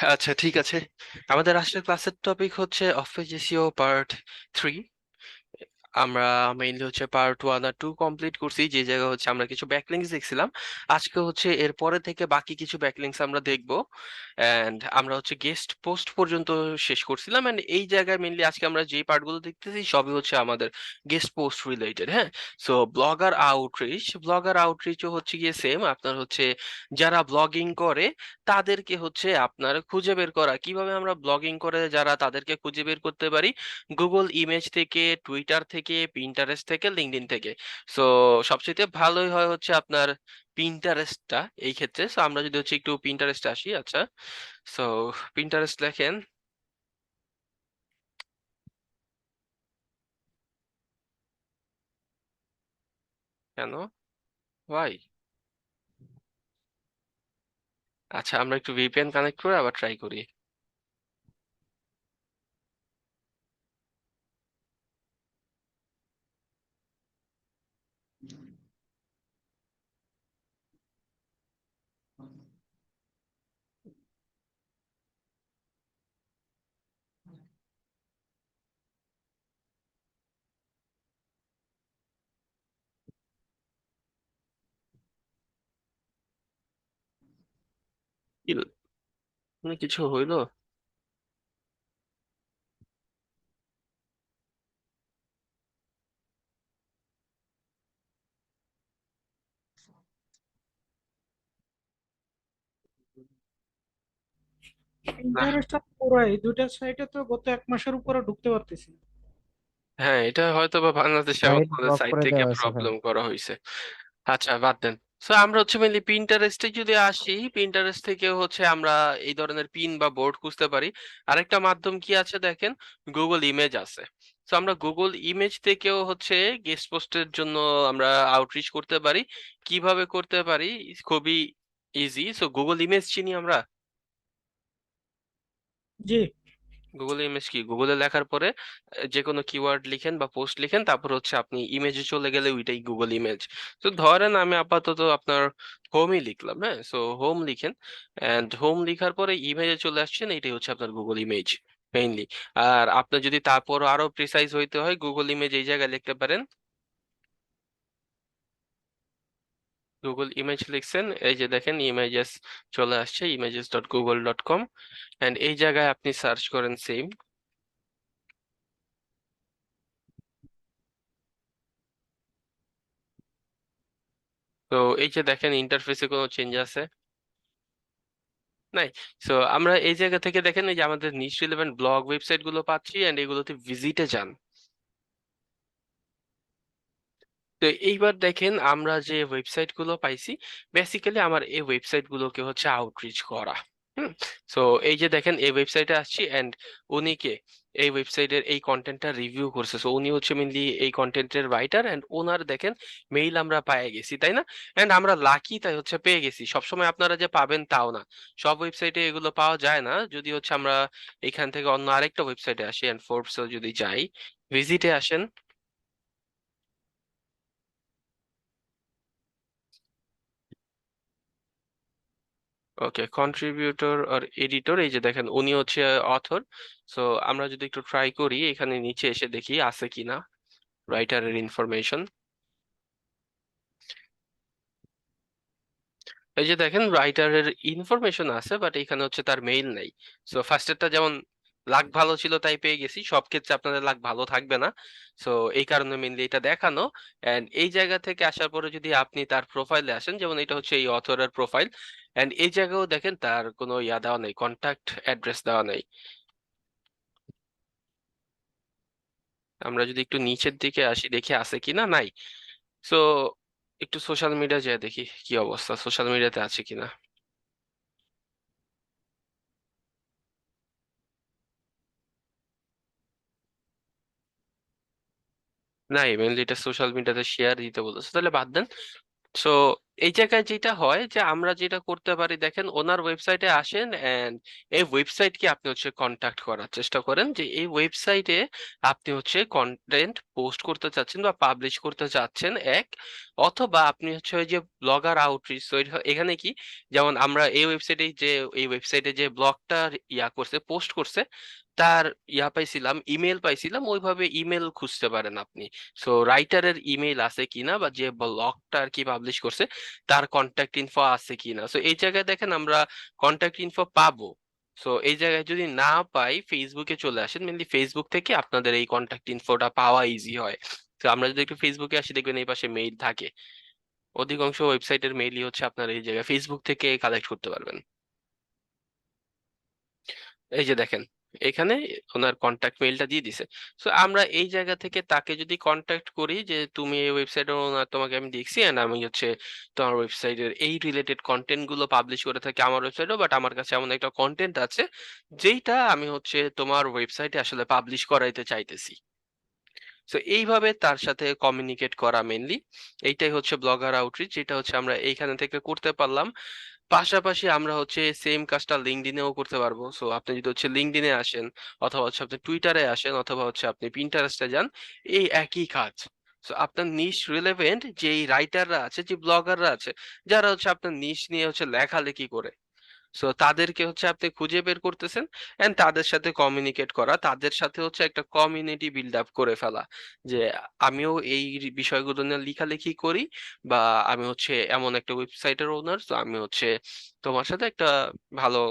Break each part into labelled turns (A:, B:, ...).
A: আচ্ছা, ঠিক আছে। আমাদের আজকের ক্লাসের টপিক হচ্ছে অফিস এসইও পার্ট 3। আমরা মেইনলি হচ্ছে পার্ট 1 আর 2 কমপ্লিট করছি, যে জায়গায় হচ্ছে আমরা কিছু ব্যাকলিংকস দেখছিলাম। আজকে হচ্ছে এর পরে থেকে বাকি কিছু ব্যাকলিংকস আমরা দেখব। এন্ড আমরা হচ্ছে গেস্ট পোস্ট পর্যন্ত শেষ করছিলাম, এন্ড এই জায়গায় মেইনলি আজকে আমরা যে পার্টগুলো দেখতেছি সবই হচ্ছে আমাদের গেস্ট পোস্ট রিলেটেড। হ্যাঁ, সো ব্লগার আউটরিচও হচ্ছে গিয়ে সেম। আপনার হচ্ছে যারা ব্লগিং করে তাদেরকে হচ্ছে আপনার খুঁজে বের করা, কিভাবে আমরা ব্লগিং করে যারা তাদেরকে খুঁজে বের করতে পারি, গুগল ইমেজ থেকে, টুইটার থেকে, পিন্টারেস্ট থেকে, লিঙ্কডইন থেকে। সো সবচেয়ে ভালোই হয় হচ্ছে আপনার পিন্টারেস্টটা এই ক্ষেত্রে। সো আমরা যদি হচ্ছে একটু পিন্টারেস্ট আসি। আচ্ছা, সো পিন্টারেস্ট লেখেন কেন, ভাই? আচ্ছা, আমরা একটু ভিপিএন কানেক্ট করে আবার ট্রাই করি। কি, কিছু হইলো? না।
B: ইন্টারেস্টটা পুরাই দুইটা সাইটে তো গত 1 মাসের উপরে ঢুকতে পারতেছি না।
A: হ্যাঁ, এটা হয়তো বা বাংলাদেশে এখন
C: সাইট
A: আমাদের
C: ব্লক
A: সাইড
C: করে
A: থেকে
C: দেওয়া হয়েছে ভাই।
A: প্রবলেম করা হয়েছে। আচ্ছা, বাদ দেন। সো আমরা হচ্ছে মেনলি পিন্টারেস্টে যদি আসি, পিন্টারেস্ট থেকে হচ্ছে আমরা এই ধরনের পিন বা বোর্ড খুঁজতে পারি। আরেকটা মাধ্যম কি আছে দেখেন, গুগল ইমেজ আছে। সো আমরা গুগল ইমেজ থেকেও হচ্ছে গেস্ট পোস্টের জন্য আমরা আউটরিচ করতে পারি। কিভাবে করতে পারি? খুবই ইজি। সো গুগল ইমেজ চিনি আমরা।
B: জি।
A: গুগলে ইমেজ কি, গুগলে লেখার পরে যে কোনো কিওয়ার্ড লিখেন বা পোস্ট লিখেন, তারপর হচ্ছে আপনি ইমেজে চলে গেলে ওইটাই গুগল ইমেজ। তো ধরেন আমি আপাতত আপনার হোমই লিখলাম। হ্যাঁ, সো হোম লিখেন, এন্ড হোম লিখার পরে ইমেজে চলে আসছেন, এটাই হচ্ছে আপনার গুগল ইমেজ মেইনলি। আর আপনার যদি তারপর আরো প্রিসাইজ হইতে হয়, গুগল ইমেজ এই জায়গায় লিখতে পারেন। গুগল ইমেজ লিখছেন, এই যে দেখেন ইমেজেস চলে আসছে, images.google.com। এন্ড এই জায়গায় আপনি সার্চ করেন সেম। তো এই যে দেখেন ইন্টারফেসে কোনো চেঞ্জ আছে নাই? সো আমরা এই জায়গা থেকে দেখেন, এই যে আমাদের নিচ রিলেভেন্ট ব্লগ ওয়েবসাইট গুলো পাচ্ছি, এন্ড এগুলোতে ভিজিটে যান। তো এইবার দেখেন আমরা যে ওয়েবসাইট গুলো পাইছি, বেসিক্যালি আমার এই ওয়েবসাইট গুলোকে হচ্ছে আউটরিচ করা। হুম। সো এই যে দেখেন এই ওয়েবসাইটে আসছি, এন্ড উনি কে, এই ওয়েবসাইটের এই কন্টেন্টটা রিভিউ করছে। সো উনি হচ্ছে মেনলি এই কন্টেন্টের রাইটার, এন্ড ওনার দেখেন মেইল আমরা পেয়ে গেছি, তাই না? এন্ড আমরা লাকি তাই হচ্ছে পেয়ে গেছি। সবসময় আপনারা যে পাবেন তাও না, সব ওয়েবসাইটে এগুলো পাওয়া যায় না। যদি হচ্ছে আমরা এখান থেকে অন্য আরেকটা ওয়েবসাইটে আসি, এন্ড ফোর্বসে যদি যাই, ভিজিটে আসেন। ওকে, কন্ট্রিবিউটর আর এডিটর, এই যে দেখেন উনি হচ্ছে অথর। সো আমরা যদি একটু ট্রাই করি, এখানে নিচে এসে দেখি আছে কিনা রাইটারের ইনফরমেশন। এই যে দেখেন রাইটারের ইনফরমেশন আছে, বাট এখানে হচ্ছে তার মেইল নাই। সো ফার্স্টেরটা যেমন লাক ভালো ছিল তাই পেয়ে গেছি, সব ক্ষেত্রে আপনাদের লাক ভালো থাকবে না। সো এই কারণে মেইনলি এটা দেখানো। এন্ড এই জায়গা থেকে আসার পরে যদি আপনি তার প্রোফাইলে আসেন, যেমন এটা হচ্ছে এই অথরের প্রোফাইল, এন্ড এই জায়গাও দেখেন তার কোনো ইয়া দেওয়া নেই, কন্ট্যাক্ট অ্যাড্রেস দেওয়া নেই। আমরা যদি একটু নিচের দিকে আসি, দেখি আছে কিনা, নাই। সো একটু সোশ্যাল মিডিয়া যেয়ে দেখি কি অবস্থা, সোশ্যাল মিডিয়াতে আছে কিনা। নাই, মেনলি এটা সোশ্যাল মিডিয়াতে শেয়ার দিতে বলেছে, তাহলে বাদ দেন। সো এই জায়গায় যেটা হয় যে আমরা যেটা করতে পারি, দেখেন ওনার ওয়েবসাইটে আসেন এন্ড এই ওয়েবসাইটকে আপনি হচ্ছে কন্টাক্ট করার চেষ্টা করেন যে এই ওয়েবসাইটে আপনি হচ্ছে কন্টেন্ট পোস্ট করতে চাচ্ছেন বা পাবলিশ করতে চাচ্ছেন এক, অথবা আপনি হচ্ছে ওই যে ব্লগার আউটরিচ। তো এখানে কি, যেমন আমরা এই ওয়েবসাইটে এই ওয়েবসাইটে যে ব্লগটা ইয়া করছে, পোস্ট করছে, তার ইয়া পাইছিলাম, ইমেল পাইছিলাম, ওইভাবে ইমেল খুঁজতে পারেন আপনি। সো রাইটারের ইমেল আছে কিনা বা যে ব্লগটা আর কি পাবলিশ করছে তার কন্ট্যাক্ট ইনফো আছে কিনা। সো এই জায়গায় দেখেন আমরা কন্ট্যাক্ট ইনফো পাবো। সো এই জায়গায় যদি না পাই, ফেসবুকে চলে আসেন, মেনলি ফেসবুক থেকে আপনাদের এই কন্ট্যাক্ট ইনফোটা পাওয়া ইজি হয়। তো আমরা যদি একটু ফেসবুকে আসি, দেখবেন এই পাশে মেইল থাকে, অধিকাংশ ওয়েবসাইটের মেইলই হচ্ছে আপনার এই জায়গায় ফেসবুক থেকে কালেক্ট করতে পারবেন। এই যে দেখেন এখানে ওনার কন্ট্যাক্ট মেইলটা দিয়ে দিছে। সো আমরা এই জায়গা থেকে তাকে যদি কন্ট্যাক্ট করি যে তুমি এই ওয়েবসাইটের ওনার, তোমাকে আমি দেখছি এন্ড আমি হচ্ছে তোমার ওয়েবসাইটের এই রিলেটেড কন্টেন্ট গুলো পাবলিশ করে থাকি আমার ওয়েবসাইটেও, বাট আমার কাছে এমন একটা কন্টেন্ট আছে যেইটা আমি হচ্ছে তোমার ওয়েবসাইটে আসলে পাবলিশ করাইতে চাইতেছি। সো এইভাবে তার সাথে কমিউনিকেট করা মেনলি, এইটাই হচ্ছে ব্লগার আউটরিচ, যেটা হচ্ছে আমরা এইখানে থেকে করতে পারলাম। পাশাপাশি আমরা হচ্ছে সেম কাজটা লিঙ্কডইনেও করতে পারবো। সো আপনি যদি হচ্ছে লিঙ্কডইনে আসেন, অথবা হচ্ছে আপনি টুইটারে আসেন, অথবা হচ্ছে আপনি পিন্টারেস্টে যান, এই একই কাজ। সো আপনার নিশ রিলেভেন্ট যেই রাইটাররা আছে, যে ব্লগাররা আছে, যারা হচ্ছে আপনার নিশ নিয়ে হচ্ছে লেখালেখি করে, সো তাদেরকে হচ্ছে আপনি খুঁজে বের করতেছেন এন্ড তাদের সাথে কমিউনিকেট করা, তাদের সাথে হচ্ছে একটা কমিউনিটি বিল্ড আপ করে ফেলা, যে আমিও এই বিষয়গুলো নিয়ে লেখালেখি করি, বা আমি হচ্ছে এমন একটা ওয়েবসাইটের ওনার, তো আমি হচ্ছে তোমার সাথে একটা ভালো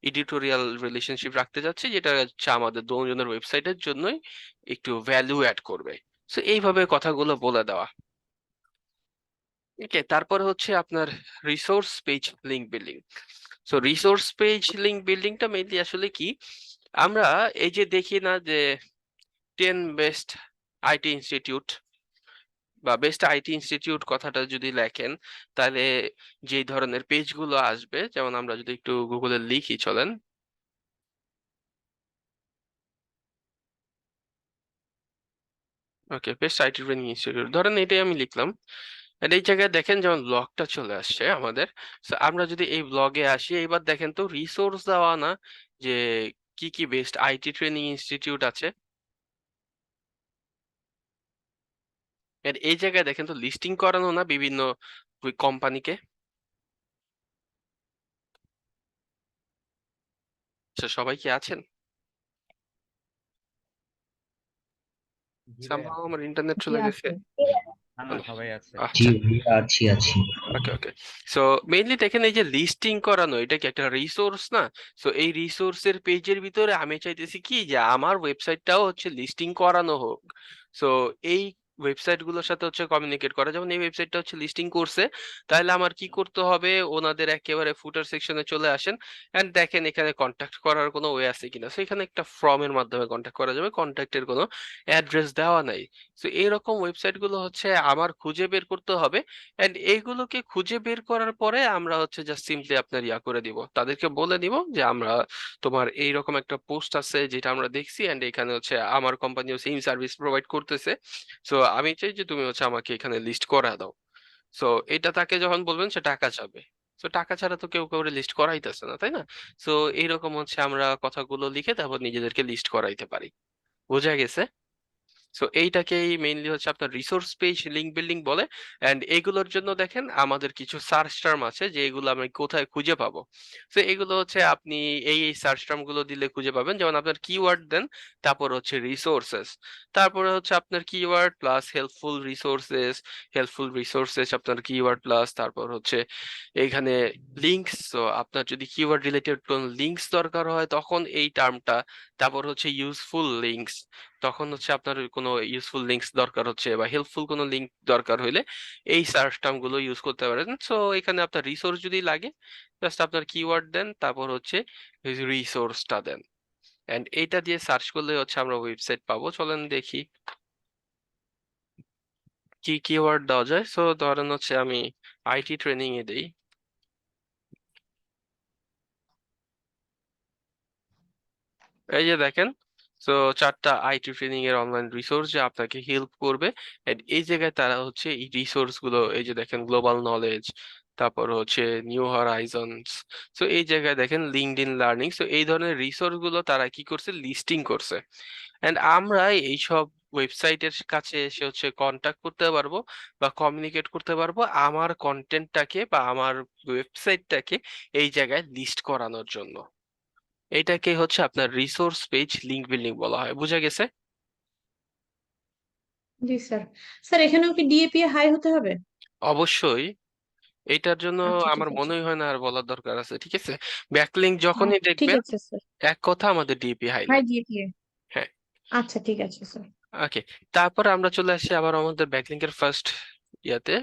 A: এডিটোরিয়াল রিলেশনশিপ রাখতে যাচ্ছি, যেটা হচ্ছে আমাদের দুজনের ওয়েবসাইটের জন্যই একটু ভ্যালু অ্যাড করবে। সো এইভাবে কথাগুলো বলে দেওয়া। ওকে, তারপরে হচ্ছে আপনার resource page link building. So resource page link বিল্ডিংটা মেইনলি আসলে কি, আমরা এই যে দেখি না যে 10 বেস্ট আইটি ইনস্টিটিউট বা বেস্ট আইটি ইনস্টিটিউট কথাটা যদি লেখেন, তাহলে যেই ধরনের পেজগুলো আসবে, যেমন আমরা যদি একটু গুগলে লিখি, চলেন। ওকে, বেস্ট আইটি ট্রেনিং ইনস্টিটিউট ধরেন এটাই আমি লিখলাম, আর এই জায়গায় দেখেন যেমন ব্লগটা চলে আসছে আমাদের। So, আমরা যদি এই ব্লগে আসি, এবার দেখেন তো রিসোর্স দেওয়া না, যে কি কি বেস্ট আইটি ট্রেনিং ইনস্টিটিউট আছে। আর এই জায়গায় দেখেন তো লিস্টিং করানো না বিভিন্ন কোম্পানিকে। আচ্ছা, সবাই কি আছেন?
C: জি ভাইয়া।
A: সামহাও আমার ইন্টারনেট
D: জি
A: চলে গেছে।
D: আছে।
C: না না, সবাই আছে।
D: জি
A: আচ্ছা,
D: ভাইয়া, আছি আছি।
A: ওকে ওকে। সো মেইনলি দেখেন এই যে লিস্টিং করানো, এটা কি একটা রিসোর্স না? সো এই রিসোর্সের পেজের ভিতরে আমি চাইতেছি কি, যে আমার ওয়েবসাইটটাও হচ্ছে লিস্টিং করানো হোক। সো এই ওয়েবসাইট গুলোর সাথে হচ্ছে কমিউনিকেট করা, যেমন এই ওয়েবসাইটটা হচ্ছে লিস্টিং করছে, তাহলে আমার কি করতে হবে, ওনাদের একেবারে ফুটার সেকশনে চলে আসেন এন্ড দেখেন এখানে কন্ট্যাক্ট করার কোনো ওয়ে আছে কিনা। সো এখানে একটা ফর্মের মাধ্যমে কন্ট্যাক্ট করা যাবে, কন্ট্যাক্টের কোনো অ্যাড্রেস দেওয়া নাই। সো এইরকম ওয়েবসাইট গুলো হচ্ছে আমার খুঁজে বের করতে হবে, এন্ড এইগুলোকে খুঁজে বের করার পরে আমরা হচ্ছে জাস্ট সিম্পলি আপনার ইয়া করে দিব, তাদেরকে বলে দিব যে আমরা তোমার এইরকম একটা পোস্ট আছে যেটা আমরা দেখছি, এন্ড এখানে হচ্ছে আমার কোম্পানিও সেম সার্ভিস প্রোভাইড করতেছে। সো আমি চাই যে তুমি হচ্ছে আমাকে এখানে লিস্ট করা দাও। সো এটা তাকে যখন বলবেন, সে টাকা চাবে। সো টাকা ছাড়া তো কেউ কাউরে লিস্ট করাইতেছে না, তাই না? সো এইরকম হচ্ছে আমরা কথাগুলো লিখে তারপর নিজেদেরকে লিস্ট করাইতে পারি। বোঝা গেছে? সো এইটাকেই মেইনলি হচ্ছে আপনার রিসোর্স পেজ লিংক বিল্ডিং বলে। এন্ড এগুলোর জন্য দেখেন আমাদের কিছু সার্চ টার্ম আছে, যে এগুলো আমি কোথায় খুঁজে পাবো। তো এগুলো হচ্ছে আপনি এই সার্চ টার্ম গুলো দিলে খুঁজে পাবেন, যেমন আপনার কিওয়ার্ড দেন, তারপর হচ্ছে রিসোর্সেস, তারপরে হচ্ছে আপনার কিওয়ার্ড প্লাস হেল্পফুল রিসোর্সেস আপনার কিওয়ার্ড প্লাস, তারপর হচ্ছে এখানে লিঙ্কস। তো আপনার যদি কিওয়ার্ড রিলেটেড কোন লিঙ্কস দরকার হয় তখন এই টার্মটা, তারপর হচ্ছে ইউজফুল লিঙ্কস, তখন হচ্ছে আপনার কোনো ইউজফুল লিঙ্কস দরকার হচ্ছে বা হেল্পফুল কোনো লিঙ্ক দরকার হইলে এই সার্চ টার্ম গুলো ইউজ করতে পারেন। সো এখানে আপনার রিসোর্স যদি লাগে, জাস্ট আপনার কিওয়ার্ড দেন, তারপর হচ্ছে রিসোর্সটা দেন, এন্ড এইটা দিয়ে সার্চ করলে হচ্ছে আমরা ওয়েবসাইট পাবো। চলেন দেখি কি কিওয়ার্ড দেওয়া যায়। সো ধরেন হচ্ছে আমি আইটি ট্রেনিং এ দেই। এই যে দেখেন সো 4টা আইটি ট্রেনিং এর অনলাইন রিসোর্স যে আপনাকে হেল্প করবে। And এই জায়গায় তারা হচ্ছে এই রিসোর্স গুলো, এই যে দেখেন গ্লোবাল নলেজ, তারপর হচ্ছে নিউ হরাইজনস, সো এই জায়গায় দেখেন লিঙ্কডইন লার্নিং, সো এই ধরনের রিসোর্স গুলো তারা কি করছে, লিস্টিং করছে। এন্ড আমরা এইসব ওয়েবসাইটের কাছে এসে হচ্ছে কন্টাক্ট করতে পারবো বা কমিউনিকেট করতে পারবো আমার কন্টেন্টটাকে বা আমার ওয়েবসাইটটাকে এই জায়গায় লিস্ট করানোর জন্য। এটাকে হচ্ছে আপনার রিসোর্স পেজ লিংক বিল্ডিং বলা হয়। বুঝা গেছে?
D: জি স্যার। স্যার এখানেও কি ডিএপি হাই হতে হবে?
A: অবশ্যই। এটার জন্য
D: আচ্ছা ঠিক
A: আমার
D: আছে।
A: মনেই হয় না আর বলার দরকার আছে, ঠিক আছে? ব্যাকলিংক
D: হ্যাঁ,
A: যখনই
D: ঠিক
A: দেখবেন
D: আছে স্যার।
A: এক কথা আমাদের ডিপি হাই
D: হাই
A: লাগবে।
D: ডিএপি।
A: হ্যাঁ,
D: আচ্ছা ঠিক আছে স্যার।
A: ওকে। তারপর আমরা চলে আসি আবার আমাদের ব্যাকলিংকের ফার্স্ট ইয়াতে,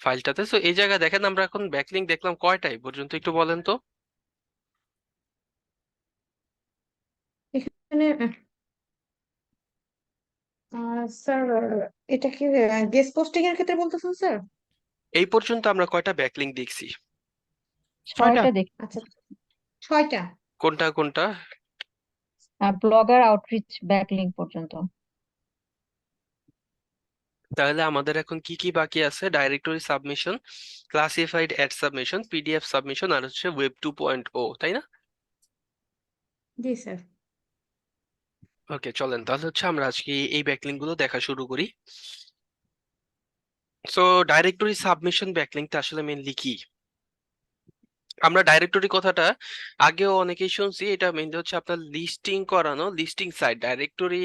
A: ফাইলটাতে। সো এই জায়গায় দেখেন আমরা এখন ব্যাকলিংক দেখলাম কয়টা এই পর্যন্ত, একটু বলেন তো।
D: এখানে স্যার এটা কি গেস্ট পোস্টিং এর ক্ষেত্রে বলতেছেন স্যার?
A: এই পর্যন্ত আমরা কয়টা ব্যাকলিংক দেখছি?
B: 6টা।
D: আচ্ছা 6টা।
A: কোনটা কোনটা?
E: ব্লগার আউটরিচ ব্যাকলিংক পর্যন্ত।
A: তাহলে আমাদের এখন কি কি বাকি আছে? Directory submission, classified ad submission, PDF submission, আর হচ্ছে ওয়েব 2.0, তাই না?
D: জি স্যার।
A: ওকে, চলেন তাহলে হচ্ছে আমরা আজকে এই ব্যাকলিংক গুলো দেখা শুরু করি। সো ডাইরেক্টরি সাবমিশন ব্যাকলিংকটা আসলে মেইনলি কি? আমরা ডাইরেক্টরি কথাটা আগেও অনেকেই শুনছি, এটা মেইনলি হচ্ছে আপনার লিস্টিং করানো, লিস্টিং সাইট। ডাইরেক্টরি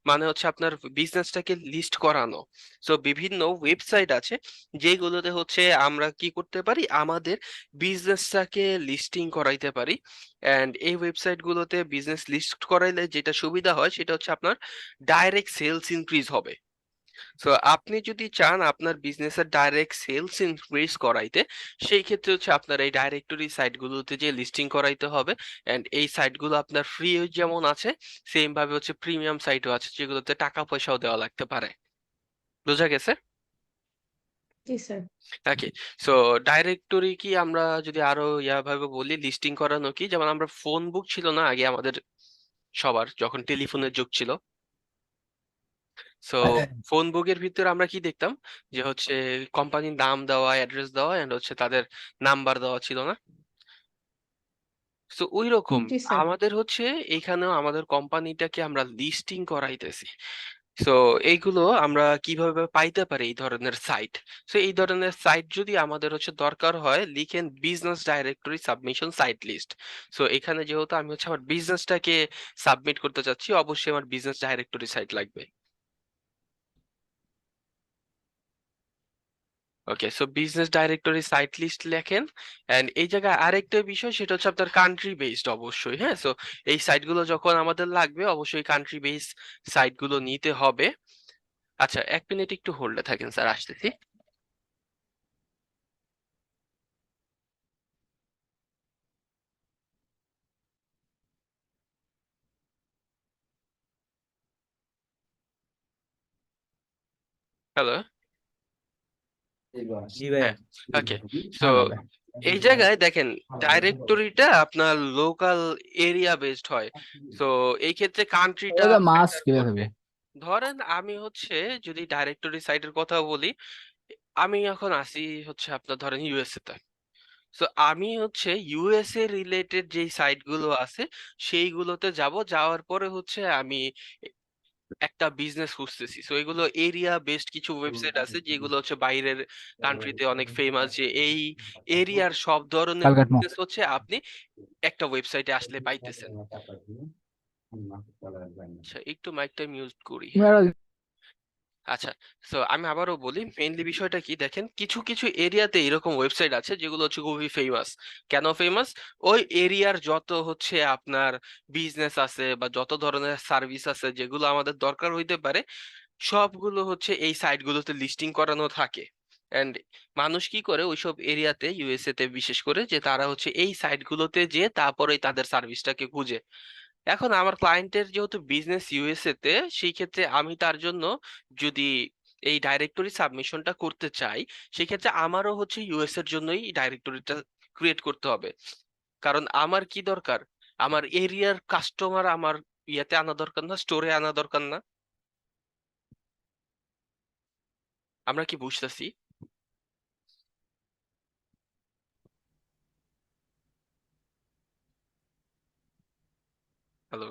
A: মানে হচ্ছে আপনার বিজনেসটাকে লিস্ট করানো। সো বিভিন্ন ওয়েবসাইট আছে যেগুলোতে হচ্ছে আমরা কি করতে পারি, আমাদের বিজনেসটাকে লিস্টিং করাইতে পারি। এন্ড এই ওয়েবসাইট গুলোতে বিজনেস লিস্ট করাইলে যেটা সুবিধা হয় সেটা হচ্ছে আপনার ডাইরেক্ট সেলস ইনক্রিজ হবে। সো আপনি যদি চান আপনার বিজনেসের ডাইরেক্ট সেলস ইনক্রিজ করাইতে, সেই ক্ষেত্রে হচ্ছে আপনার এই ডাইরেক্টরি সাইটগুলোতে যে লিস্টিং করাইতে হবে। এন্ড এই সাইটগুলো আপনার ফ্রি যেমন আছে, সেম ভাবে হচ্ছে প্রিমিয়াম সাইটও আছে যেগুলোতে টাকা পয়সাও দেওয়া লাগতে পারে। বোঝা গেছে?
D: জি স্যার।
A: ওকে। সো ডাইরেক্টরি কি আমরা যদি আরো ভাবে বলি, লিস্টিং করানো কি, যেমন আমরা ফোন বুক ছিল না আগে আমাদের সবার, যখন টেলিফোনের যুগ ছিল। সো ফোন বুকের ভিতরে আমরা কি দেখতাম, যে হচ্ছে কোম্পানির নাম দেওয়া, অ্যাড্রেস দেওয়া, এন্ড হচ্ছে তাদের নাম্বার দেওয়া ছিল না? সো ওই রকম
D: জি স্যার।
A: আমাদের হচ্ছে এখানেও আমাদের কোম্পানিটাকে আমরা লিস্টিং করাইতেছি। সো এইগুলো আমরা কিভাবে পাইতে পারি এই ধরনের সাইট? সো এই ধরনের সাইট যদি আমাদের হচ্ছে দরকার হয়, লিখেন business directory submission site list. So এখানে যেহেতু আমি হচ্ছে আমার বিজনেসটাকে সাবমিট করতে চাচ্ছি, অবশ্যই আমার বিজনেস ডাইরেক্টরি সাইট লাগবে। Okay, so business directory site list লেখেন। এন্ড এই জায়গায় আরেকটা বিষয়, সেটা হচ্ছে আপনার কান্ট্রি বেসড অবশ্যই। হ্যাঁ, সো এই সাইটগুলো যখন আমাদের লাগবে অবশ্যই কান্ট্রি বেসড সাইটগুলো নিতে হবে। আচ্ছা, 1 মিনিট একটু হোল্ডে থাকেন স্যার, আসতেছি। হ্যালো।
C: জি ভাইয়া।
A: হ্যাঁ, ওকে। সো এই জায়গায় দেখেন ডাইরেক্টরিটা আপনার লোকাল এরিয়া বেসড হয়। সো এই ক্ষেত্রে কান্ট্রিটা
F: মাছ
A: ম্যাটার
F: কিনে
A: করবে।
F: থাকবে।
A: ধরেন আমি হচ্ছে যদি ডাইরেক্টরি সাইটের কথা বলি, আমি এখন আসি হচ্ছে আপনার ধরেন ইউএসএ তে। সো আমি হচ্ছে ইউএসএ রিলেটেড যেই সাইট গুলো আছে সেইগুলোতে যাব, যাওয়ার পরে হচ্ছে আমি একটা বিজনেস খুঁজতেছি। সো এগুলো এরিয়া বেসড কিছু ওয়েবসাইট আছে যেগুলো হচ্ছে বাইরের কান্ট্রিতে অনেক ফেমাস, যে এই এরিয়ার সব ধরনের
F: কাল কাটবো।
A: বিজনেস হচ্ছে আপনি একটা ওয়েবসাইটে আসলে পাইতেছেন। আচ্ছা, একটু মাইকটা মিউট করি।
F: তুমি
A: হ্যাঁ,
F: আরো-
A: আচ্ছা। সো আমি আবারও বলি, মেইনলি বিষয়টা কি দেখেন, কিছু কিছু এরিয়াতে এরকম ওয়েবসাইট আছে যেগুলো হচ্ছে খুবই ফেমাস। কেন ফেমাস? ওই এরিয়ার যত হচ্ছে আপনার বিজনেস আছে বা যত ধরনের সার্ভিস আছে যেগুলো আমাদের দরকার হইতে পারে, সবগুলো হচ্ছে এই সাইটগুলোতে লিস্টিং করানো থাকে। এন্ড মানুষ কি করে ওইসব এরিয়াতে, ইউএসএ তে বিশেষ করে, যে তারা হচ্ছে এই সাইটগুলোতে যে তারপরেই তাদের সার্ভিসটাকে খুঁজে। এখন আমার ক্লায়েন্টের যেহেতু বিজনেস ইউএসএ তে, সেই ক্ষেত্রে আমি তার জন্য যদি এই ডাইরেক্টরি সাবমিশনটা করতে চাই, সেই ক্ষেত্রে আমারও হচ্ছে ইউএস এর জন্যই ডাইরেক্টরিটা ক্রিয়েট করতে হবে। কারণ আমার কি দরকার, আমার এরিয়ার কাস্টমার আমার ইয়াতে আনা দরকার না, স্টোরে আনা দরকার না? আমরা কি বুঝতেছি? হ্যালো,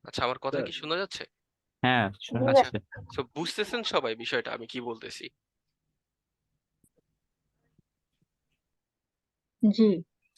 A: আচ্ছা আমার কথা কি শোনা যাচ্ছে?
C: হ্যাঁ শোনা
A: আচ্ছা,
C: যাচ্ছে।
A: তো বুঝতেছেন সবাই বিষয়টা আমি কি বলতেছি?
E: জি।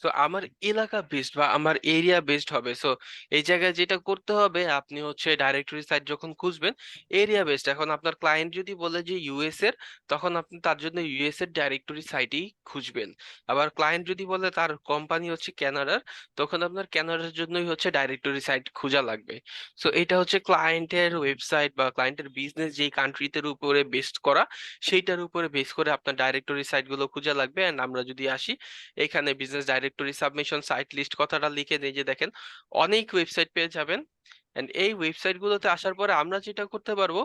A: তো আমার এলাকা বেসড বা আমার এরিয়া বেসড হবে। সো এই জায়গায় যেটা করতে হবে, আপনি হচ্ছে ডাইরেক্টরি সাইট যখন খুঁজবেন এরিয়া বেসড, এখন আপনার ক্লায়েন্ট যদি বলে যে ইউএস এর, তখন আপনি তার জন্য ইউএস এর ডাইরেক্টরি সাইটই খুঁজবেন। আবার ক্লায়েন্ট যদি বলে তার কোম্পানি হচ্ছে কানাডার, তখন আপনার কানাডার জন্যই হচ্ছে ডাইরেক্টরি সাইট খোঁজা লাগবে। সো এটা হচ্ছে ক্লায়েন্টের ওয়েবসাইট বা ক্লায়েন্টের বিজনেস যেই কান্ট্রিতে উপরে বেসড করা, সেইটার উপরে বেস করে আপনার ডাইরেক্টরি সাইট গুলো খোঁজা লাগবে। এন্ড আমরা যদি আসি এখানে business directory submission site list কথাটা লিখে দিয়ে যে দেখেন অনেক ওয়েবসাইট পেয়ে যাবেন। এন্ড এই ওয়েবসাইট গুলোতে আসার পরে আমরা যেটা করতে পারবো,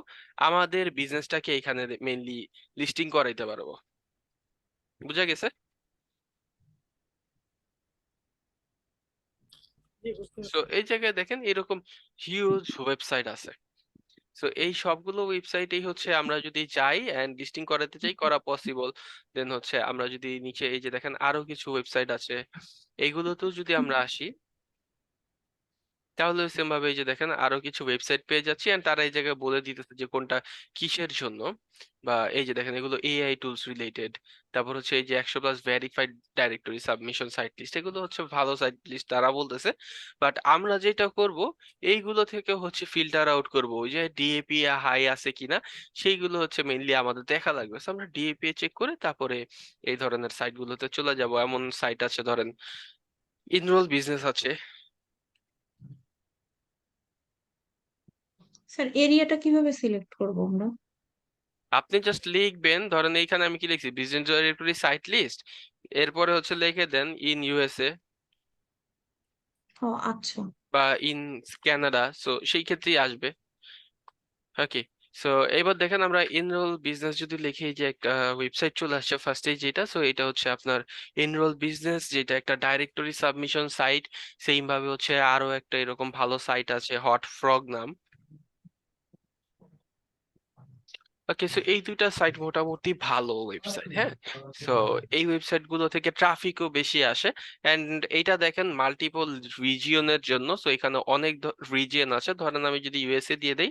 A: আমাদের বিজনেসটাকে এখানে মেইনলি লিস্টিং করাইতে পারবো। বুঝা গেছে?
B: জি, বুঝতে
A: সো
B: পারছি।
A: এই জায়গায় দেখেন এরকম হিউজ ওয়েবসাইট আছে। সো এই সবগুলো ওয়েবসাইটেই হচ্ছে আমরা যদি যাই এন্ড লিস্টিং করাতে চাই, করা পসিবল। দেন হচ্ছে আমরা যদি নিচে এই যে দেখেন আরো কিছু ওয়েবসাইট আছে, এইগুলোতেও যদি আমরা আসি, তাহলে সেম ভাবে এই যে দেখেন আরো কিছু ওয়েবসাইট পেয়ে যাচ্ছি এন্ড তারা এই জায়গায় বলে দিতেছে যে কোনটা কিসের জন্য। বা এই যে দেখেন এগুলো এআই টুলস রিলেটেড। তারপর হচ্ছে এই যে 100+ verified directory submission site list, এগুলো হচ্ছে ভালো সাইট লিস্ট তারা বলতেছে। বাট আমরা যেটা করব, এইগুলো থেকে হচ্ছে ফিল্টার আউট করব ওই যে ডিএপি হাই আছে কিনা, সেইগুলো হচ্ছে মেইনলি আমাদের দেখা লাগবে। So আমরা ডিএপি চেক করে তারপরে এই ধরনের সাইট গুলোতে চলে যাব। এমন সাইট আছে ধরেন ইনরোল বিজনেস আছে।
D: স্যার এরিয়াটা কিভাবে সিলেক্ট করব আমরা?
A: আপনি জাস্ট লিখবেন, ধরেন এইখানে আমি কি লিখছি, বিজনেস ডাইরেক্টরি সাইট লিস্ট, এরপরে হচ্ছে লিখে দেন ইন ইউএসএ
D: ও আচ্ছা।
A: বা ইন কানাডা, সো সেই ক্ষেত্রেই আসবে। ওকে, সো এবার দেখেন আমরা এনরোল বিজনেস যদি লিখি, এই যে একটা ওয়েবসাইট চলে আসছে ফার্স্টে যেটা, সো এটা হচ্ছে আপনার এনরোল বিজনেস, যেটা একটা ডাইরেক্টরি সাবমিশন সাইট। সেইম ভাবে হচ্ছে আরো একটা এরকম ভালো সাইট আছে হট ফ্রগ নাম। ওকে, সো এই দুইটা সাইট মোটামুটি ভালো ওয়েবসাইট, হ্যাঁ। সো এই ওয়েবসাইট গুলো থেকে ট্রাফিকও বেশি আসে। এন্ড এইটা দেখেন মাল্টিপল রিজিয়নের জন্য। সো এখানে অনেক রিজিয়ন আছে, ধরেন আমি যদি ইউএসএ দিয়ে দেই,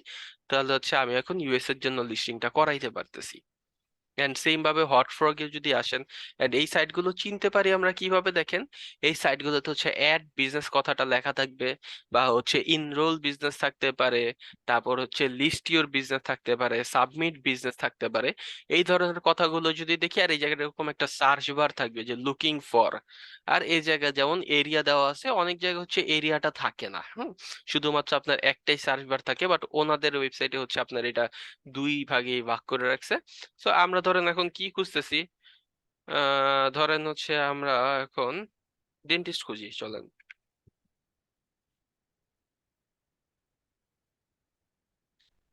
A: তাহলে হচ্ছে আমি এখন ইউএস এর জন্য লিস্টিংটা করাইতে পারতেছি। এন্ড সেম ভাবে হট ফ্রগে যদি আসেন, এন্ড এই সাইট গুলো চিনতে পারি আমরা কিভাবে দেখেন, এই সাইট গুলোতে হচ্ছে অ্যাড বিজনেস কথাটা লেখা থাকবে, বা হচ্ছে ইনরোল বিজনেস থাকতে পারে, তারপর হচ্ছে লিস্ট ইউর বিজনেস থাকতে পারে, সাবমিট বিজনেস থাকতে পারে। এই ধরনের কথাগুলো যদি দেখি, আর এই জায়গায় এরকম একটা সার্চ বার থাকবে যে লুকিং ফর। আর এই জায়গায় যেমন এরিয়া দেওয়া আছে, অনেক জায়গায় হচ্ছে এরিয়াটা থাকে না, শুধুমাত্র আপনার একটাই সার্চ বার থাকে। বাট ওনাদের ওয়েবসাইটে হচ্ছে আপনার এটা দুই ভাগে ভাগ করে রাখছে। সো আমরা ধরেন এখন কি খুঁজতেছি, ধরেন হচ্ছে আমরা এখন ডেন্টিস্ট খুঁজি, চলেন।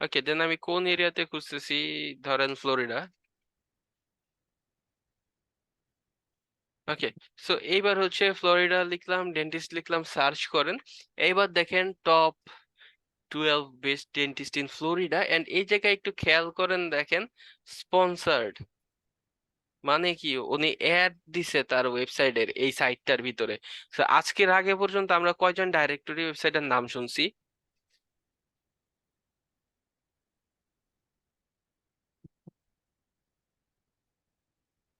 A: ওকে, দেন আমি কোন এরিয়াতে খুঁজতেছি, ধরেন ফ্লোরিডা। ওকে, সো এইবার হচ্ছে ফ্লোরিডা লিখলাম, ডেন্টিস্ট লিখলাম, সার্চ করেন। এইবার দেখেন top 12 best dentist in Florida, and এই জায়গায় একটু খেয়াল করেন, দেখেন স্পন্সার্ড, মানে কি উনি অ্যাড দিছে তার ওয়েবসাইটের এই সাইটটার ভিতরে। তো আজকের আগে পর্যন্ত আমরা কয়জন ডাইরেক্টরি ওয়েবসাইটের নাম শুনছি?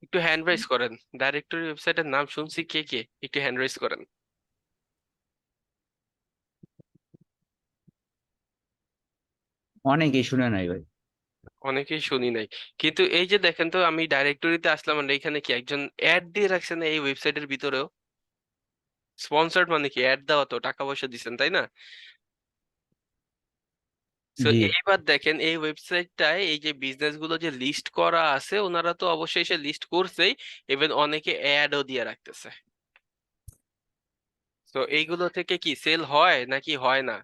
A: একটু হ্যান্ড রাইজ করেন, ডাইরেক্টরি ওয়েবসাইটের নাম শুনছি কে কে, একটু হ্যান্ড রাইজ করেন।
C: অনেকেই শুনে নাই ভাই।
A: অনেকেই শুনি নাই। কিন্তু এই যে দেখেন তো, আমি ডাইরেক্টরিতে আসলাম আর এখানে কি একজন অ্যাড দিয়ে রাখছেন এই ওয়েবসাইটের ভিতরেও? স্পন্সর্ড মানে কি অ্যাড দেওয়া, তো টাকা পয়সা দিচ্ছেন তাই না? তো
C: জি।
A: এইবার দেখেন এই ওয়েবসাইটটায় এই যে বিজনেস গুলো যে লিস্ট করা আছে, ওনারা তো অবশ্যই সে লিস্ট করছেই, ইভেন অনেকে অ্যাডও দিয়ে রাখতেছে। তো এইগুলো থেকে কি সেল হয় নাকি হয় না,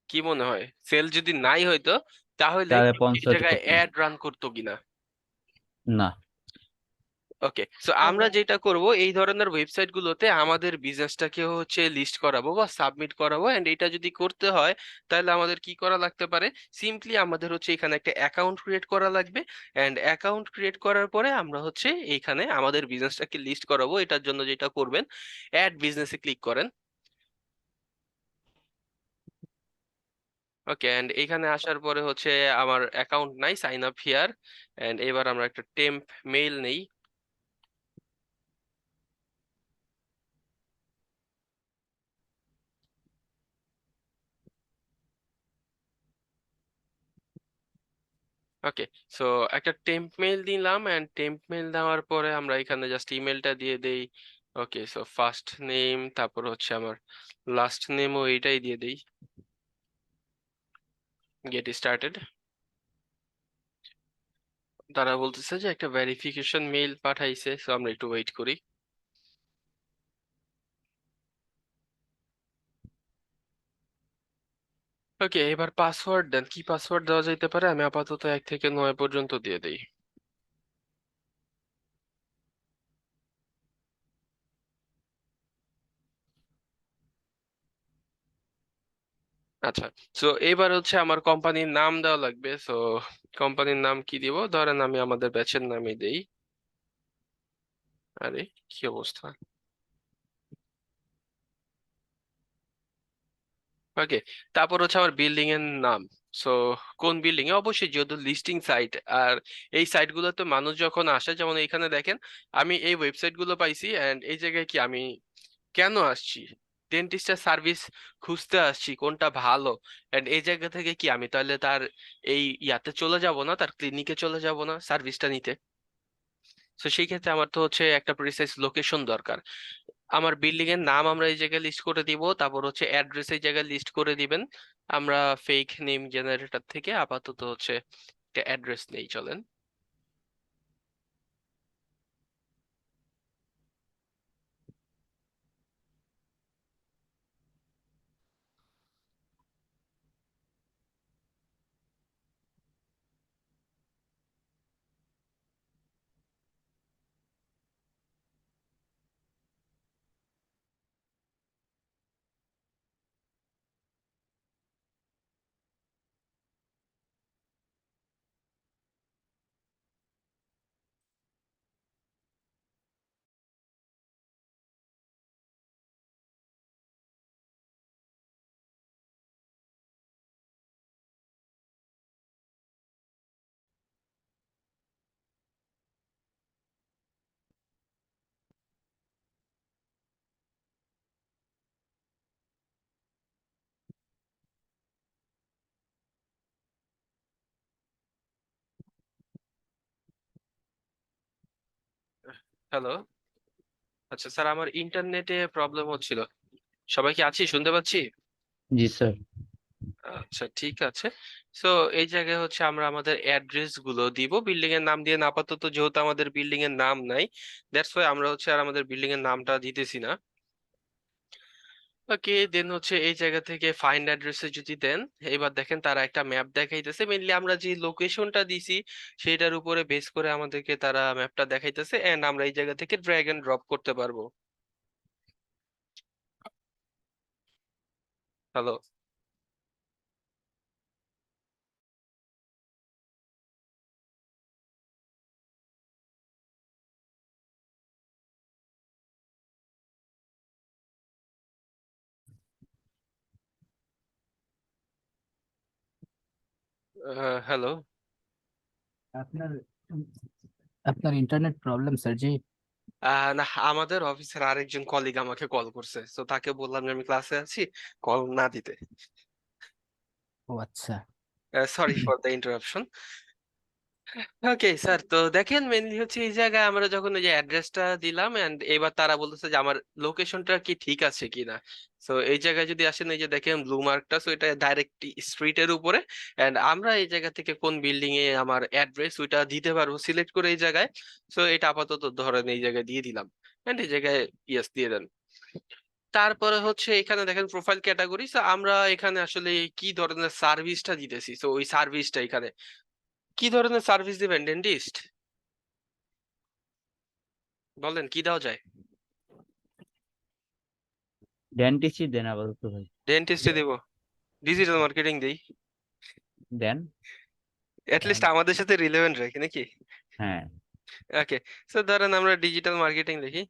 A: কি মনে হয়? সেল যদি নাই হইতো, তাহলে
C: তাহলে
A: কেউ এই
C: পঞ্চায়েত
A: জায়গায়
C: করতো না।
A: অ্যাড রান করতো কিনা?
C: না।
A: ওকে, সো আমরা যেটা করব এই ধরনের ওয়েবসাইট গুলোতে আমাদের বিজনেসটাকে হচ্ছে লিস্ট করাবো বা সাবমিট করাবো, এন্ড এটা যদি করতে হয় তাহলে আমাদের কি করা লাগতে পারে, সিম্পলি আমাদের হচ্ছে এখানে একটা অ্যাকাউন্ট ক্রিয়েট করা লাগবে। এন্ড অ্যাকাউন্ট ক্রিয়েট করার পরে আমরা হচ্ছে এইখানে আমাদের বিজনেসটাকে লিস্ট করাবো। এটার জন্য যেটা করবেন, অ্যাড বিজনেসে ক্লিক করেন। ওকে, এন্ড এখানে আসার পরে হচ্ছে আমার অ্যাকাউন্ট নাই, সাইন আপ হিয়ার। এন্ড এবার আমরা একটা টেম্প মেইল নেই। ওকে, সো একটা টেম্প মেইল দিলাম, এন্ড টেম্প মেইল দেওয়ার পরে আমরা এখানে জাস্ট ইমেলটা দিয়ে দেই। ওকে, সো ফার্স্ট নেম, তারপর হচ্ছে আমার লাস্ট নেমও এইটাই দিয়ে দেই। Get started. তারা বলতেছে যে একটা ভেরিফিকেশন মেইল পাঠাইছে, সো আমরা একটু ওয়েট করি। ওকে, এবার পাসওয়ার্ড দেন। কি পাসওয়ার্ড দেওয়া যাইতে পারে? আমি আপাতত 1 থেকে 9 পর্যন্ত দিয়ে দেই। আচ্ছা, সো এবার হচ্ছে আমার কোম্পানির নাম দেওয়া লাগবে। সো কোম্পানির নাম কি দিব? ধরেন আমি আমাদের ব্যাচের নামই দেই। আরে কি অবস্থা! ওকে, তারপর হচ্ছে আমার বিল্ডিং এর নাম। সো কোন বিল্ডিং এ? অবশ্যই যেহেতু লিস্টিং সাইট, আর এই সাইট গুলোতে মানুষ যখন আসে, যেমন এখানে দেখেন আমি এই ওয়েবসাইট গুলো পাইছি, এন্ড এই জায়গায় কি আমি কেন আসছি? ডেন্টিস্টের সার্ভিস খুঁজতে আসছি, কোনটা ভালো। এন্ড এই জায়গা থেকে কি আমি তাহলে তার এই ইয়াতে চলে যাব না, তার ক্লিনিকে চলে যাব না সার্ভিসটা নিতে? তো সেই ক্ষেত্রে আমার তো হচ্ছে একটা প্রিসাইজ লোকেশন দরকার। আমার বিল্ডিং এর নাম আমরা এই জায়গায় লিস্ট করে দিব, তারপর হচ্ছে অ্যাড্রেস এই জায়গায় লিস্ট করে দিবেন। আমরা ফেক নেম জেনারেটর থেকে আপাতত হচ্ছে একটা অ্যাড্রেস নেই, চলেন। হ্যালো। আচ্ছা স্যার, আমার ইন্টারনেটে প্রবলেম হচ্ছিল। সবাই কি আছি? শুনতে পাচ্ছি?
C: জি স্যার।
A: আচ্ছা, ঠিক আছে। সো এই জায়গায় হচ্ছে আমরা আমাদের অ্যাড্রেস গুলো দিব, বিল্ডিং এর নাম দিয়ে না। আপাতত যেহেতু আমাদের বিল্ডিং এর নাম নাই, দ্যাটস ওয়াই আমরা হচ্ছে আর আমাদের বিল্ডিং এর নামটা দিতেছি না। ওকে, দেন হচ্ছে এই জায়গা থেকে ফাইন্ড অ্যাড্রেসে যদি দেন, এবার দেখেন তারা একটা ম্যাপ দেখাইতেছে। মেইনলি আমরা যে লোকেশনটা দিছি সেটার উপরে বেস করে আমাদেরকে তারা ম্যাপটা দেখাইতেছে, এন্ড আমরা এই জায়গা থেকে ড্র্যাগ এন্ড ড্রপ করতে পারবো। হ্যালো। হ্যালো।
F: আপনার আপনার ইন্টারনেট প্রবলেম স্যার জি।
A: না, আমাদের অফিসের আরেকজন কলিগ আমাকে কল করছে, তো তাকে বললাম যে আমি ক্লাসে আছি, কল না দিতে।
F: ও আচ্ছা।
A: Sorry for the interruption. Okay sir, তো দেখেন মেনলি হচ্ছে এই জায়গায় আমরা যখন ওই যে অ্যাড্রেসটা দিলাম, এন্ড এবার তারা বলতেছে যে আমার লোকেশনটা কি ঠিক আছে কিনা। সো এই জায়গায় যদি আসেন, এই যে দেখেন ব্লু মার্কটা, সো এটা ডাইরেক্ট স্ট্রিটের উপরে। এন্ড আমরা এই জায়গা থেকে কোন বিল্ডিং এ আমার অ্যাড্রেস ওইটা দিতে পারবো সিলেক্ট করে এই জায়গায়। সো এটা আপাতত ধরেন এই জায়গায় দিয়ে দিলাম, এন্ড এই জায়গায় ইয়েস দিয়ে দেন। তারপরে হচ্ছে এখানে দেখেন প্রোফাইল ক্যাটাগরি। আমরা এখানে আসলে কি ধরনের সার্ভিসটা দিতেছি, তো ওই সার্ভিসটা এখানে কি ধরনের সার্ভিস দিবেন? ডেন্টিস্ট? বলেন কি দেওয়া যায়?
C: ডেন্টিস্টই দেন আপাতত ভাই।
A: ডেন্টিস্টে দিব, ডিজিটাল মার্কেটিং দেই,
C: দেন।
A: লিস্ট আমাদের সাথে রিলেভেন্ট রাখি নাকি?
C: হ্যাঁ।
A: ওকে, সো ধরেন আমরা ডিজিটাল মার্কেটিং লিখি,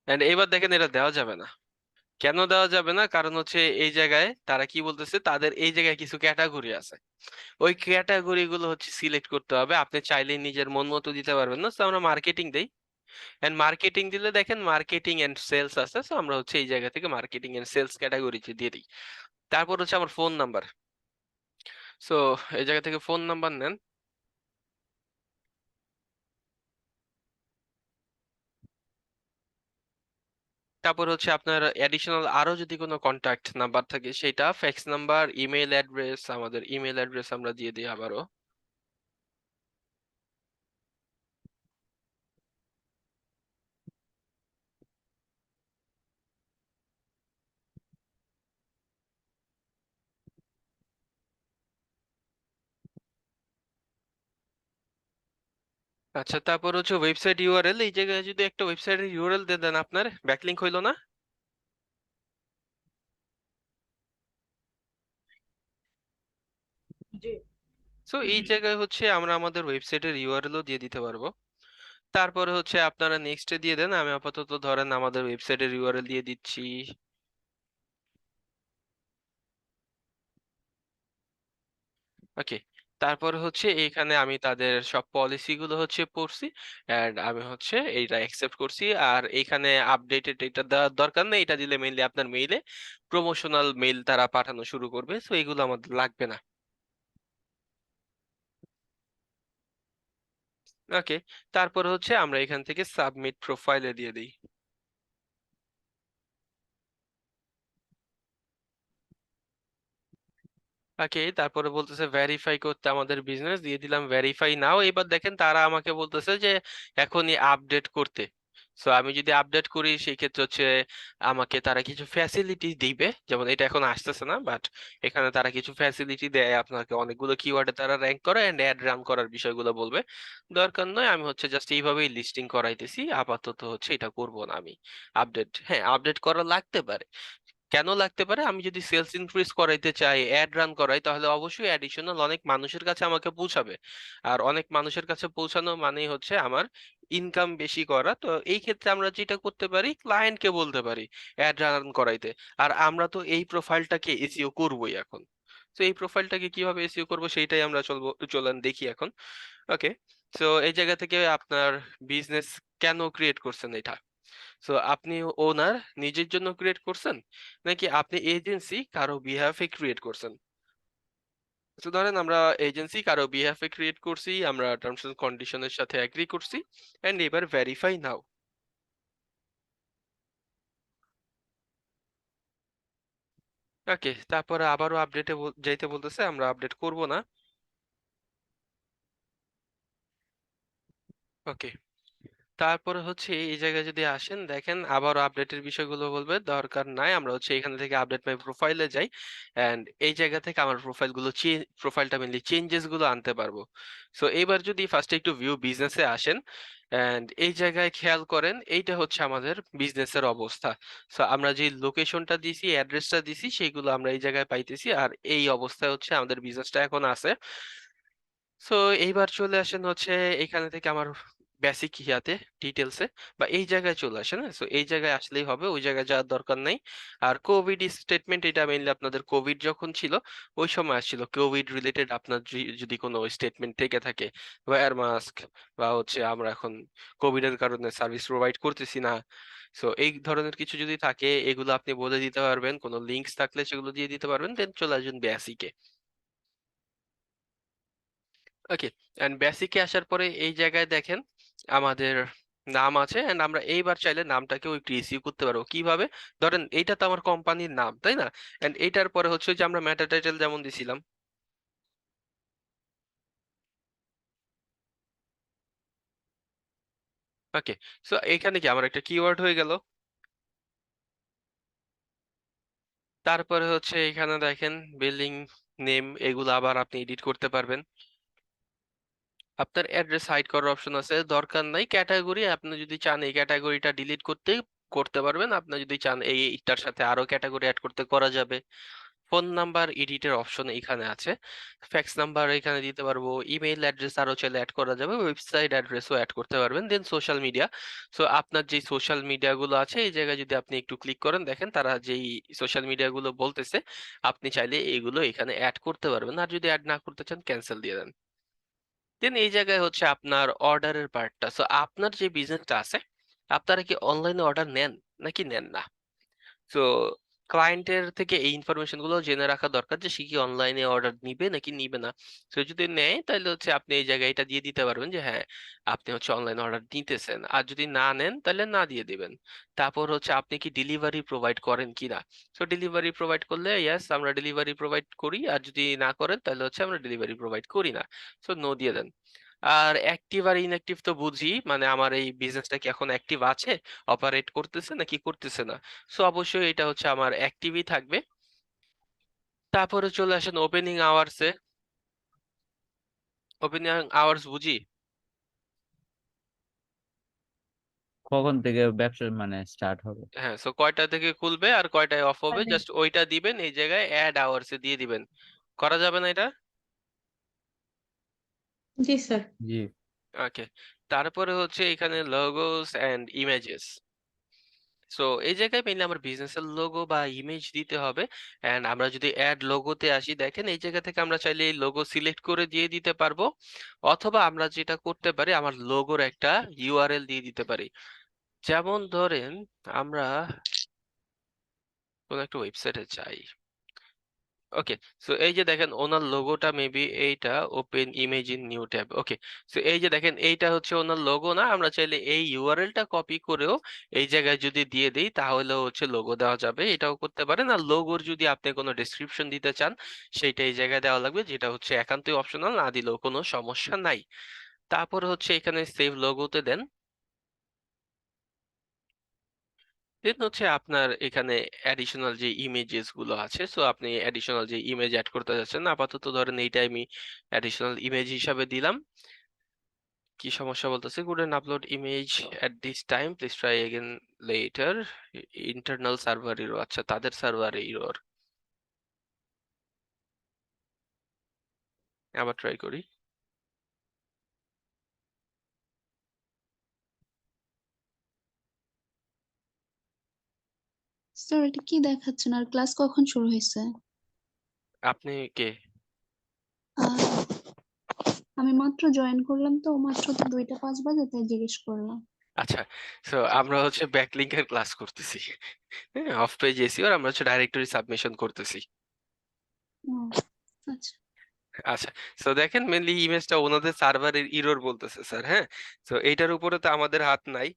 A: এন্ড এবার দেখেন এটা দেওয়া যাবে না। কেন দেওয়া যাবে না? কারণ হচ্ছে এই জায়গায় তারা কি বলতেছে, তাদের এই জায়গায় কিছু ক্যাটাগরি আছে, ওই ক্যাটাগরি গুলো হচ্ছে সিলেক্ট করতে হবে। আপনি চাইলেই নিজের মন মতো দিতে পারবেন না, তো আমরা মার্কেটিং দেই। এন্ড মার্কেটিং দিলে দেখেন মার্কেটিং এন্ড সেলস আছে, সো আমরা হচ্ছে এই জায়গা থেকে মার্কেটিং এন্ড সেলস ক্যাটাগরিতে দিয়ে দিই। তারপর হচ্ছে আমার ফোন নাম্বার, সো এই জায়গা থেকে ফোন নাম্বার নেন। তারপর হচ্ছে আপনার অ্যাডিশনাল আরো যদি কোনো কন্টাক্ট নাম্বার থাকে সেটা, ফ্যাক্স নাম্বার, ইমেল অ্যাড্রেস, আমাদের ইমেল অ্যাড্রেস আমরা দিয়ে দিই আবারও। আচ্ছা, তারপর হচ্ছে ওয়েবসাইট ইউআরএল, এই জায়গায় যদি একটা ওয়েবসাইটের ইউআরএল দিয়ে দেন, আপনার ব্যাকলিংক হইলো না?
B: জি।
A: সো এই জায়গায় হচ্ছে আমরা আমাদের ওয়েবসাইটের ইউআরএলও দিয়ে দিতে পারবো। তারপরে হচ্ছে আপনারা নেক্সটে দিয়ে দেন, আমি আপাতত ধরেন আমাদের ওয়েবসাইটের ইউআরএল দিয়ে দিচ্ছি। ওকে, তারপর হচ্ছে এখানে আমি তাদের সব পলিসি গুলো হচ্ছে পড়ছি, এন্ড আমি হচ্ছে এইটা অ্যাকসেপ্ট করছি। আর এখানে আপডেটেড এটা দেওয়ার দরকার নেই, এটা দিলে মেইনলি আপনার মেইলে প্রমোশনাল মেইল তারা পাঠানো শুরু করবে, সো এগুলো আমাদের লাগবে না। ওকে, তারপর হচ্ছে আমরা এখান থেকে সাবমিট প্রোফাইলে দিয়ে দিই। ওকে, তারপরে বলতেছে ভেরিফাই করতে আমাদের বিজনেস, দিয়ে দিলাম ভেরিফাই নাও। এবার দেখেন তারা আমাকে বলতেছে যে এখনই আপডেট করতে। সো আমি যদি আপডেট করি সেই ক্ষেত্রে হচ্ছে আমাকে তারা কিছু ফ্যাসিলিটি দিবে, যেমন এটা এখন আসতেছে না, বাট এখানে তারা কিছু ফ্যাসিলিটি দেয় আপনাকে, অনেকগুলো কিওয়ার্ডে তারা র্যাঙ্ক করে এন্ড অ্যাড রান করার বিষয়গুলো বলবে। দরকার নয়, আমি হচ্ছে জাস্ট এইভাবেই লিস্টিং করাইতেছি, আপাতত হচ্ছে এটা করব না আমি। আপডেট, হ্যাঁ আপডেট করা লাগতে পারে। কেন লাগতে পারে? আমি যদি সেলস ইনক্রিজ করাইতে চাই, অ্যাড রান করাই, তাহলে অবশ্যই অ্যাডিশনাল অনেক মানুষের কাছে আমাকে পৌঁছাবে। আর অনেক মানুষের কাছে পৌঁছানো মানেই হচ্ছে আমার ইনকাম বেশি করা। তো এই ক্ষেত্রে আমরা যেটা করতে পারি, ক্লায়েন্টকে বলতে পারি অ্যাড রান করাইতে। আর আমরা তো এই প্রোফাইলটাকে এসইও করবোই এখন। তো এই প্রোফাইলটাকে কিভাবে এসইও করবো সেইটাই আমরা চলেন দেখি এখন। ওকে, তো এই জায়গা থেকে আপনার বিজনেস কেন ক্রিয়েট করছেন এটা। সো আপনি ওনার নিজের জন্য ক্রিয়েট করছেন, নাকি আপনি এজেন্সি কারো বিহাফে ক্রিয়েট করছেন? তো ধরেন আমরা এজেন্সি কারো বিহাফে ক্রিয়েট করছি, আমরা টার্মস এন্ড কন্ডিশনের সাথে এগ্রি করছি, এন্ড এবার ভেরিফাই নাও। ওকে, তারপরে আবারও আপডেটে যাইতে বলতেছে, আমরা আপডেট করব না। ওকে, তারপরে হচ্ছে এই জায়গায় যদি আসেন, দেখেন আবারও আপডেটের বিষয়গুলো বলবে, দরকার নাই, আমরা হচ্ছে এখান থেকে আপডেট মাই প্রোফাইলে যাই। এন্ড এই জায়গা থেকে আমার প্রোফাইলটা মেনলি চেঞ্জেস গুলো আনতে পারবো। সো এবার যদি ফার্স্টে একটু ভিউ বিজনেসে আসেন, এন্ড এই জায়গায় খেয়াল করেন, এইটা হচ্ছে আমাদের বিজনেসের অবস্থা। সো আমরা যে লোকেশনটা দিছি, অ্যাড্রেসটা দিছি, সেইগুলো আমরা এই জায়গায় পাইতেছি, আর এই অবস্থায় হচ্ছে আমাদের বিজনেসটা এখন আছে। সো এইবার চলে আসেন হচ্ছে এখানে থেকে আমার বেসিক ইয়াতে, ডিটেলসে, বা এই জায়গায় চলে আসেন। সো এই জায়গায় আসলেই হবে, ওই জায়গায় যাওয়ার দরকার নাই। আর কোভিড স্টেটমেন্ট, এটা মেইনলি আপনাদের কোভিড যখন ছিল ওই সময় আসছিল, কোভিড রিলেটেড আপনার যদি কোনো স্টেটমেন্ট থেকে থাকে, ওয়্যার মাস্ক, বা হচ্ছে আমরা এখন কোভিড এর কারণে সার্ভিস প্রোভাইড করতেছি না, সো এই ধরনের কিছু যদি থাকে এগুলো আপনি বলে দিতে পারবেন, কোনো লিঙ্কস থাকলে সেগুলো দিয়ে দিতে পারবেন, দেন চলে আসবেন বেসিকে। ওকে, এন্ড বেসিকে আসার পরে এই জায়গায় দেখেন আমাদের নাম আছে, এন্ড আমরা এইবার চাইলে নামটাকেও একটু ইসিউ করতে পারবো। কিভাবে? ধরেন এইটা তো আমার কোম্পানির নাম, তাই না? এন্ড এইটার পরে হচ্ছে যে আমরা মেটা টাইটেল যেমন দিছিলাম। ওকে, সো এখানে কি আমার একটা কিওয়ার্ড হয়ে গেল। তারপরে হচ্ছে এখানে দেখেন বিল্ডিং নেম, এগুলো আবার আপনি এডিট করতে পারবেন। আপনার অ্যাড্রেস হাইড করার অপশন আছে, দরকার নাই। ক্যাটাগরি আপনি যদি চান এই ক্যাটাগরিটা ডিলিট করতে পারবেন। আপনি যদি চান এইটার সাথে আরো ক্যাটাগরি অ্যাড করতে করা যাবে। ফোন নাম্বার এডিটের অপশন এখানে আছে, ফ্যাক্স নাম্বার এখানে দিতে পারবো, ইমেইল অ্যাড্রেস আরো চাইলে অ্যাড করা যাবে, ওয়েবসাইট অ্যাড্রেসও অ্যাড করতে পারবেন। দেন সোশ্যাল মিডিয়া, সো আপনার যে সোশ্যাল মিডিয়া গুলো আছে এই জায়গায় যদি আপনি একটু ক্লিক করেন, দেখেন তারা যেই সোশ্যাল মিডিয়া গুলো বলতেছে আপনি চাইলে এইগুলো এখানে অ্যাড করতে পারবেন। আর যদি অ্যাড না করতে চান ক্যান্সেল দিয়ে দেন। দেন এই জায়গায় হচ্ছে আপনার অর্ডারের পার্টটা। সো আপনার যে বিজনেসটা আছে, আপনারা কি অনলাইনে অর্ডার নেন নাকি নেন না? তো ক্লায়েন্টের থেকে এই ইনফরমেশন গুলো জেনে রাখা দরকার যে সে কি অনলাইনে অর্ডার নিবে নাকি নিবে না। তো যদি নেয় তাহলে হচ্ছে আপনি এই জায়গায় এটা দিয়ে দিতে পারবেন যে হ্যাঁ আপনি হচ্ছে অনলাইন অর্ডার নিতেছেন। আর যদি না নেন তাহলে না দিয়ে দিবেন। তারপর হচ্ছে আপনি কি ডেলিভারি প্রোভাইড করেন কিনা। তো ডেলিভারি প্রোভাইড করলে ইয়েস আমরা ডেলিভারি প্রোভাইড করি, আর যদি না করেন তাহলে হচ্ছে আমরা ডেলিভারি প্রোভাইড করি না। সো নো দিয়ে দেন। আর অ্যাক্টিভ আর ইনঅ্যাক্টিভ তো বুঝি, মানে আমার এই বিজনেসটা কি এখন অ্যাক্টিভ আছে, অপারেট করতেছে নাকি করতেছে না। সো অবশ্যই এটা হচ্ছে আমার অ্যাক্টিভই থাকবে। তারপরে চলে আসেন ওপেনিং আওয়ার্সে। ওপেনিং আওয়ার্স বুঝি,
C: কখন থেকে ব্যবসা মানে স্টার্ট হবে?
A: হ্যাঁ। সো কয়টা থেকে খুলবে আর কয়টায় অফ হবে জাস্ট ওইটা দিবেন, এই জায়গায় অ্যাড আওয়ার্সে দিয়ে দিবেন। করা যাবে না এটা?
D: জি স্যার।
C: জি।
A: ওকে। তারপরে হচ্ছে এখানে লোগোস এন্ড ইমেজেস। সো এই জায়গায় মেইনলি আমার বিজনেসের লোগো বা ইমেজ দিতে হবে। এন্ড আমরা যদি অ্যাড লোগোতে আসি, দেখেন এই জায়গা থেকে আমরা চাইলে এই লোগো সিলেক্ট করে দিয়ে দিতে পারবো, অথবা আমরা যেটা করতে পারি আমার লোগোর একটা ইউআরএল দিয়ে দিতে পারি। যেমন ধরেন আমরা কোন একটা ওয়েবসাইটে চাই। ওকে। সো এই যে দেখেন ওনার লোগোটা মেবি এইটা, open image in new tab. Okay. So এই যে দেখেন এইটা হচ্ছে ওনার লোগো না, আমরা চাইলে এই ইউআরএলটা কপি করেও এই জায়গায় যদি দিয়ে দিই তাহলে হচ্ছে লোগো দেওয়া যাবে, এটাও করতে পারেন। আর লোগোর যদি আপনি কোনো ডেসক্রিপশন দিতে চান সেইটা এই জায়গায় দেওয়া লাগবে, যেটা হচ্ছে একান্তই অপশনাল, না দিলেও কোনো সমস্যা নাই। তারপর হচ্ছে এখানে সেভ লোগোতে দেন। দেন হচ্ছে আপনার এখানে অ্যাডিশনাল যে ইমেজেস গুলো আছে, সো আপনি অ্যাডিশনাল যে ইমেজ অ্যাড করতে যাচ্ছেন, আপাতত ধরেন এইটা আমি অ্যাডিশনাল ইমেজ হিসাবে দিলাম। কি সমস্যা বলতেছে, couldn't upload image at this time, please try again later, internal server error. আচ্ছা, তাদের সার্ভারে এরর, আবার ট্রাই করি।
G: স্যার এটা কি দেখাচ্ছেন আর ক্লাস কখন শুরু হয়েছে?
A: আপনি কে?
G: আহ, আমি মাত্র জয়েন করলাম তো, মাত্র তো 2টা 5 বাজে, তাই জিজ্ঞেস করলাম।
A: আচ্ছা, সো আমরা হচ্ছে ব্যাকলিংকের ক্লাস করতেছি। হ্যাঁ, অফ পেজ এসিও আর আমরা হচ্ছে ডাইরেক্টরি সাবমিশন করতেছি।
G: ও, আচ্ছা।
A: আচ্ছা, সো দেখেন মেনলি ইমেজটা ওনাদের সার্ভারের ইরর বলতেছে স্যার। হ্যাঁ, তো এইটার উপরে তো আমাদের হাত নাই।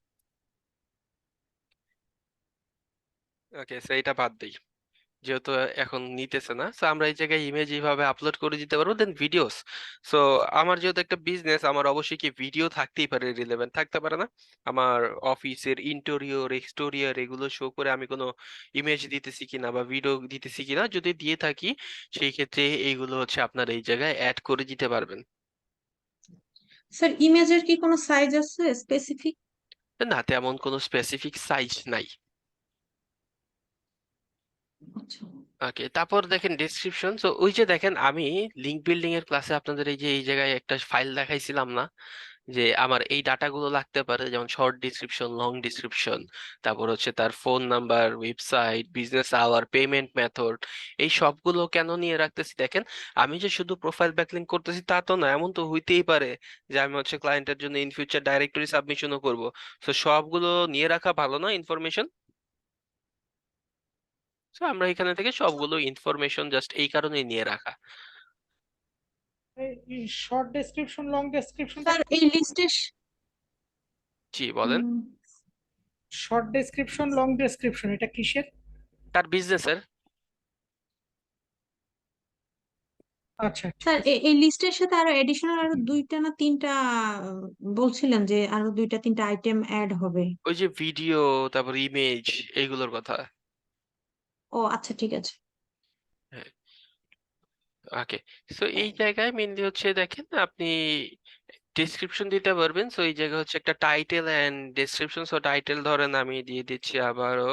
A: ওকে, সো এটা বাদ দেই, যেহেতু এখন নিতেছে না। সো আমরা এই জায়গায় ইমেজ এইভাবে আপলোড করে দিতে পারবো। দেন ভিডিওস, সো আমার যেহেতু একটা বিজনেস, আমার অবশ্যই কি ভিডিও থাকতেই পারে, রিলেভেন্ট থাকতে পারে না? আমার অফিসের ইন্টেরিয়র এক্সটেরিয়র এগুলো শো করে আমি কোনো ইমেজ দিতেছি কিনা বা ভিডিও দিতেছি কিনা, যদি দিয়ে থাকি সেই ক্ষেত্রে এইগুলো হচ্ছে আপনার এই জায়গায় অ্যাড করে দিতে পারবেন।
D: স্যার ইমেজের কি কোনো সাইজ আছে স্পেসিফিক?
A: না, তেমন কোনো স্পেসিফিক সাইজ নাই।
D: আচ্ছা।
A: ওকে, তারপর দেখেন ডেসক্রিপশন। সো ওই যে দেখেন আমি লিঙ্ক বিল্ডিং এর ক্লাসে আপনাদের এই যে এই জায়গায় একটা ফাইল দেখাইছিলাম না, যে আমার এই ডাটাগুলো লাগতে পারে, যেমন শর্ট ডিসক্রিপশন, লং ডিসক্রিপশন, তারপর হচ্ছে তার phone number, website, business hour, payment method. এই সবগুলো কেন নিয়ে রাখতেছি দেখেন, আমি যে শুধু প্রোফাইল ব্যাকলিংক করতেছি তা তো না, এমন তো হইতেই পারে যে আমি হচ্ছে ক্লায়েন্টের জন্য ইন ফিউচার ডাইরেক্টরি সাবমিশনও করব। তো সবগুলো নিয়ে রাখা ভালো না ইনফরমেশন? তো আমরা এখানে থেকে সবগুলো ইনফরমেশন জাস্ট এই কারণেই নিয়ে রাখা।
B: এই short description long description
D: sir এই লিস্টে
A: জি বলেন।
B: শর্ট ডেসক্রিপশন লং ডেসক্রিপশন এটা কিসের?
A: তার বিজনেসের।
B: আচ্ছা ঠিক
D: স্যার
B: আছে।
D: এই লিস্টের সাথে আরো এডিশনাল আরো 2টা না 3টা বলছিলেন যে আরো 2টা 3টা আইটেম অ্যাড হবে।
A: ওই যে ভিডিও, তারপর ইমেজ, এইগুলোর কথা।
D: ও আচ্ছা ঠিক আছে।
A: ওকে। সো এই জায়গায় মেনলি হচ্ছে দেখেন আপনি ডেসক্রিপশন দিতে পারবেন। সো এই জায়গায় হচ্ছে একটা title and description. So title ধরেন আমি দিয়ে দিচ্ছি আবারও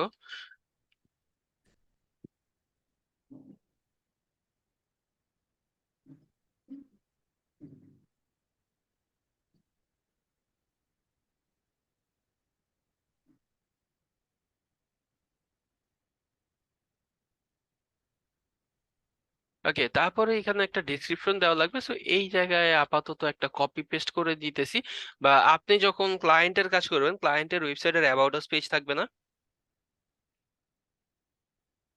A: ওকে, তারপরে এখানে একটা ডেসক্রিপশন দেওয়া লাগবে। সো এই জায়গায় আপাতত একটা কপি পেস্ট করে দিতেছি। বা আপনি যখন ক্লায়েন্টের কাজ করবেন, ক্লায়েন্টের ওয়েবসাইটের অ্যাবাউট আস পেজ থাকবে না?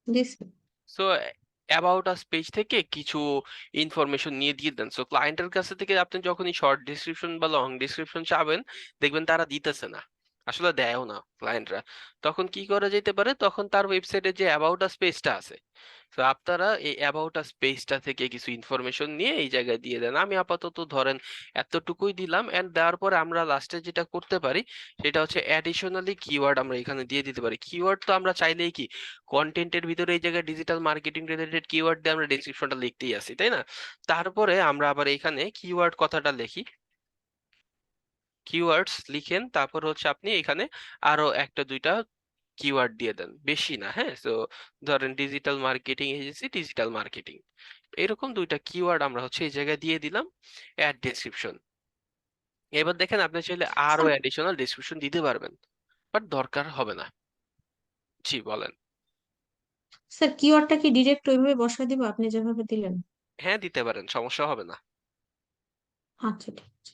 D: জি sir.
A: So about us page থেকে কিছু ইনফরমেশন নিয়ে দিয়ে দেন। সো ক্লায়েন্টের কাছে থেকে আপনি যখনই শর্ট ডিসক্রিপশন বা লং ডিসক্রিপশন চাবেন, দেখবেন তারা দিতেছে না, আসলে দেয়ও না ক্লায়েন্টরা। তখন কি করা যেতে পারে, তখন তার ওয়েবসাইটে যে অ্যাবাউট আস পেজটা আছে, তো আপনারা এই অ্যাবাউট আস পেজটা থেকে কিছু ইনফরমেশন নিয়ে এই জায়গায় দিয়ে দেন। আমি আপাতত ধরেন এতটুকুই দিলাম। এন্ড দেওয়ার পরে আমরা লাস্টে যেটা করতে পারি সেটা হচ্ছে অ্যাডিশনালি কিওয়ার্ড আমরা এখানে দিয়ে দিতে পারি। কিওয়ার্ড তো আমরা চাইলেই কি কন্টেন্টের ভিতরে এই জায়গায় ডিজিটাল মার্কেটিং রিলেটেড কিওয়ার্ড দিয়ে আমরা ডেসক্রিপশনটা লিখতেই আছি, তাই না? তারপরে আমরা আবার এখানে কিওয়ার্ড কথাটা লিখি, কিওয়ার্ডস লিখেন, তারপর হচ্ছে আপনি এখানে আরো একটা দুইটা কিওয়ার্ড দিয়ে দেন, বেশি না। হ্যাঁ, তো ধরেন digital marketing agency, digital marketing, এরকম দুইটা কিওয়ার্ড আমরা হচ্ছে এই জায়গায় দিয়ে দিলাম অ্যাড ডেসক্রিপশন। এবার দেখেন আপনি চাইলে আরো অ্যাডিশনাল ডেসক্রিপশন দিতে পারবেন, বাট দরকার হবে না। জি বলেন।
D: স্যার কিওয়ার্ডটা কি ডিরেক্ট ওইভাবে বসায় দিব আপনি যেভাবে দিলেন?
A: হ্যাঁ দিতে পারেন, সমস্যা হবে না।
D: আচ্ছা ঠিক আছে।